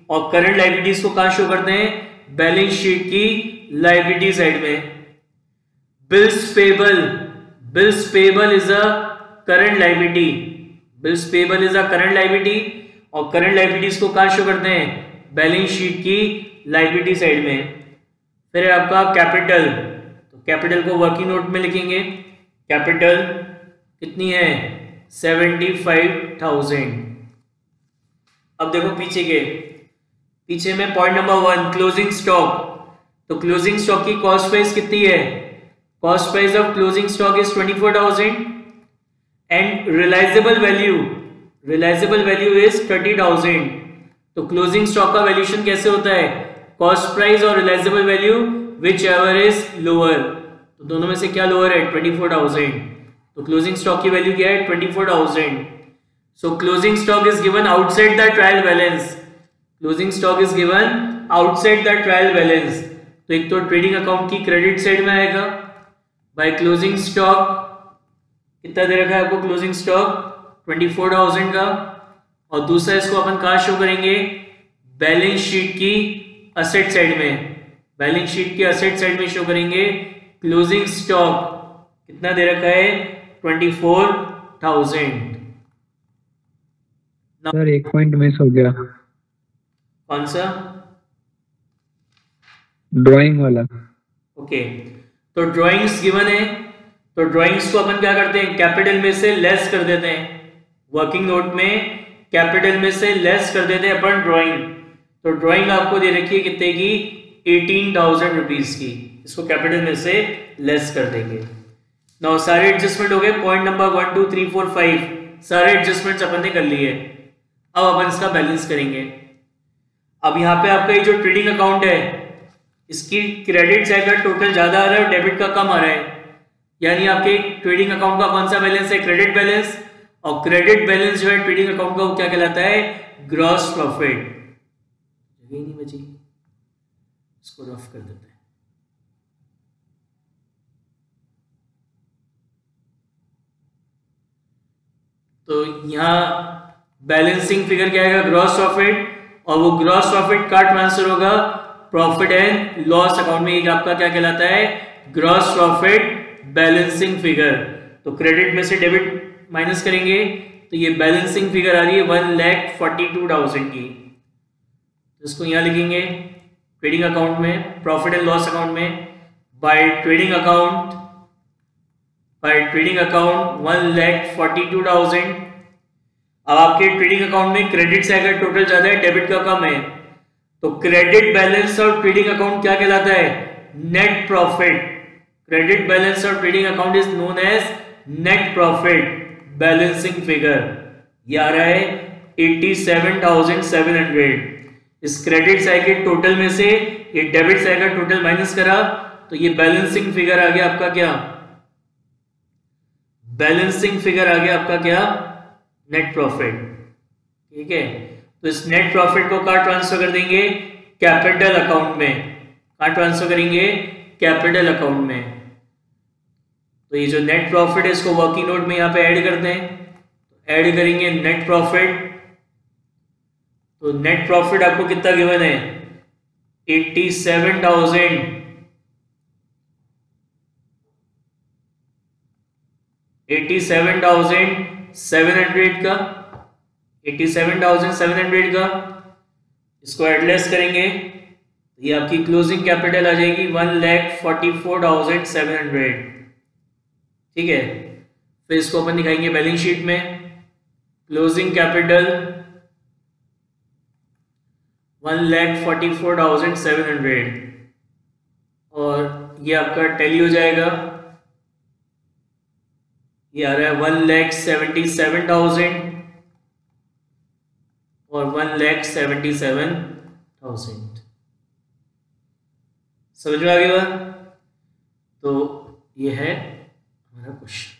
Speaker 1: और करंट लायबिलिटीज को कहां शो करते हैं? बैलेंस शीट की लायबिलिटी साइड में। Bills payable, bills payable is a current liability. Bills payable is a current liability, और current liabilities को कहां शो करते हैं? बैलेंस शीट की लायबिलिटी साइड में। फिर आपका कैपिटल, तो कैपिटल को वर्किंग नोट में लिखेंगे। कैपिटल कितनी है? 75,000। अब देखो पीछे में पॉइंट नंबर 1 क्लोजिंग स्टॉक। तो क्लोजिंग स्टॉक की कॉस्ट प्राइस कितनी है? Cost price of closing stock is 24,000 and realisable value is 30,000। तो क्लोजिंग स्टॉक का वैल्यूएशन कैसे होता है? कॉस्ट प्राइस और realisable value whichever is lower. तो दोनों में से क्या लोअर है? 24,000। तो क्लोजिंग स्टॉक की वैल्यू क्या है? 24,000। सो closing stock is given outside the trial balance. Closing stock is given outside the trial balance. तो एक तो ट्रेडिंग अकाउंट की क्रेडिट साइड में आएगा बाय क्लोजिंग स्टॉक। कितना दे रखा है आपको क्लोजिंग स्टॉक? 24,000 का। और दूसरा इसको अपन कहां शो करेंगे? बैलेंस शीट की असेट साइड में। बैलेंस शीट की असेट साइड में शो करेंगे क्लोजिंग स्टॉक। कितना दे रखा है? 24,000।
Speaker 2: सर एक पॉइंट मिस हो गया।
Speaker 1: कौन सा?
Speaker 2: ड्राइंग वाला।
Speaker 1: ओके, तो ड्राइंग्स गिवन है, तो ड्राइंग्स को अपन क्या करते हैं? कैपिटल में से लेस कर देते हैं। वर्किंग नोट में कैपिटल में से लेस कर देते हैं अपन ड्राइंग। तो ड्राइंग आपको दे रखी है कितने की? 18,000 रुपीज की। इसको कैपिटल में से लेस कर देंगे। नो सारे एडजस्टमेंट हो गए, पॉइंट नंबर 1 2 3 4 5 सारे एडजस्टमेंट्स अपन ने कर लिए। अब अपन इसका बैलेंस करेंगे। अब यहाँ पे आपका ये जो ट्रेडिंग अकाउंट है इसकी क्रेडिट साइड का टोटल ज्यादा आ रहा है और डेबिट का कम आ रहा है, यानी आपके ट्रेडिंग अकाउंट का कौन सा बैलेंस है, क्रेडिट बैलेंस। और क्रेडिट बैलेंस जो है ट्रेडिंग अकाउंट का वो क्या कहलाता है, ग्रॉस प्रॉफिट। जगह नहीं बची, इसको रफ कर देते हैं। तो यहाँ बैलेंसिंग फिगर क्या आएगा, ग्रॉस प्रॉफिट, और वो ग्रॉस प्रॉफिट का ट्रांसफर होगा प्रॉफिट एंड लॉस अकाउंट में। ये आपका क्या कहलाता है, ग्रॉस प्रॉफिट बैलेंसिंग फिगर। तो क्रेडिट में से डेबिट माइनस करेंगे तो ये बैलेंसिंग फिगर आ रही है 1,42,000 की। इसको यहाँ लिखेंगे ट्रेडिंग अकाउंट में, प्रॉफिट एंड लॉस अकाउंट में, बाय ट्रेडिंग अकाउंट 1,42,000। अब आपके ट्रेडिंग अकाउंट में क्रेडिट से अगर टोटल ज्यादा है डेबिट का कम है, तो क्रेडिट बैलेंस और ट्रेडिंग अकाउंट क्या कहलाता है, नेट प्रॉफिट। क्रेडिट बैलेंस और trading account is known as net profit balancing figure. ये आ रहा है 87,700। इस क्रेडिट साइड के टोटल में से ये डेबिट साइड का टोटल माइनस करा तो ये बैलेंसिंग फिगर आ गया आपका क्या, बैलेंसिंग फिगर आ गया आपका क्या, नेट प्रॉफिट। ठीक है, तो इस नेट प्रॉफिट को कहाँ ट्रांसफर कर देंगे, कैपिटल अकाउंट में। कहाँ ट्रांसफर करेंगे, कैपिटल अकाउंट में। तो ये जो नेट प्रॉफिट है इसको वर्किंग नोट में यहाँ पे ऐड करते हैं, ऐड करेंगे नेट प्रॉफिट। तो नेट प्रॉफिट आपको कितना गिवन है, 87,000 87,700 का, 87,700 का। इसको एडलेस करेंगे तो ये आपकी क्लोजिंग कैपिटल आ जाएगी 1,44,700। ठीक है, फिर इसको अपन दिखाएंगे बैलेंस शीट में, क्लोजिंग कैपिटल 1,44,700 और ये आपका टैली हो जाएगा, ये आ रहा है 1,77,000 और 1,77,000। समझ में आ गई बात। तो ये है हमारा क्वेश्चन।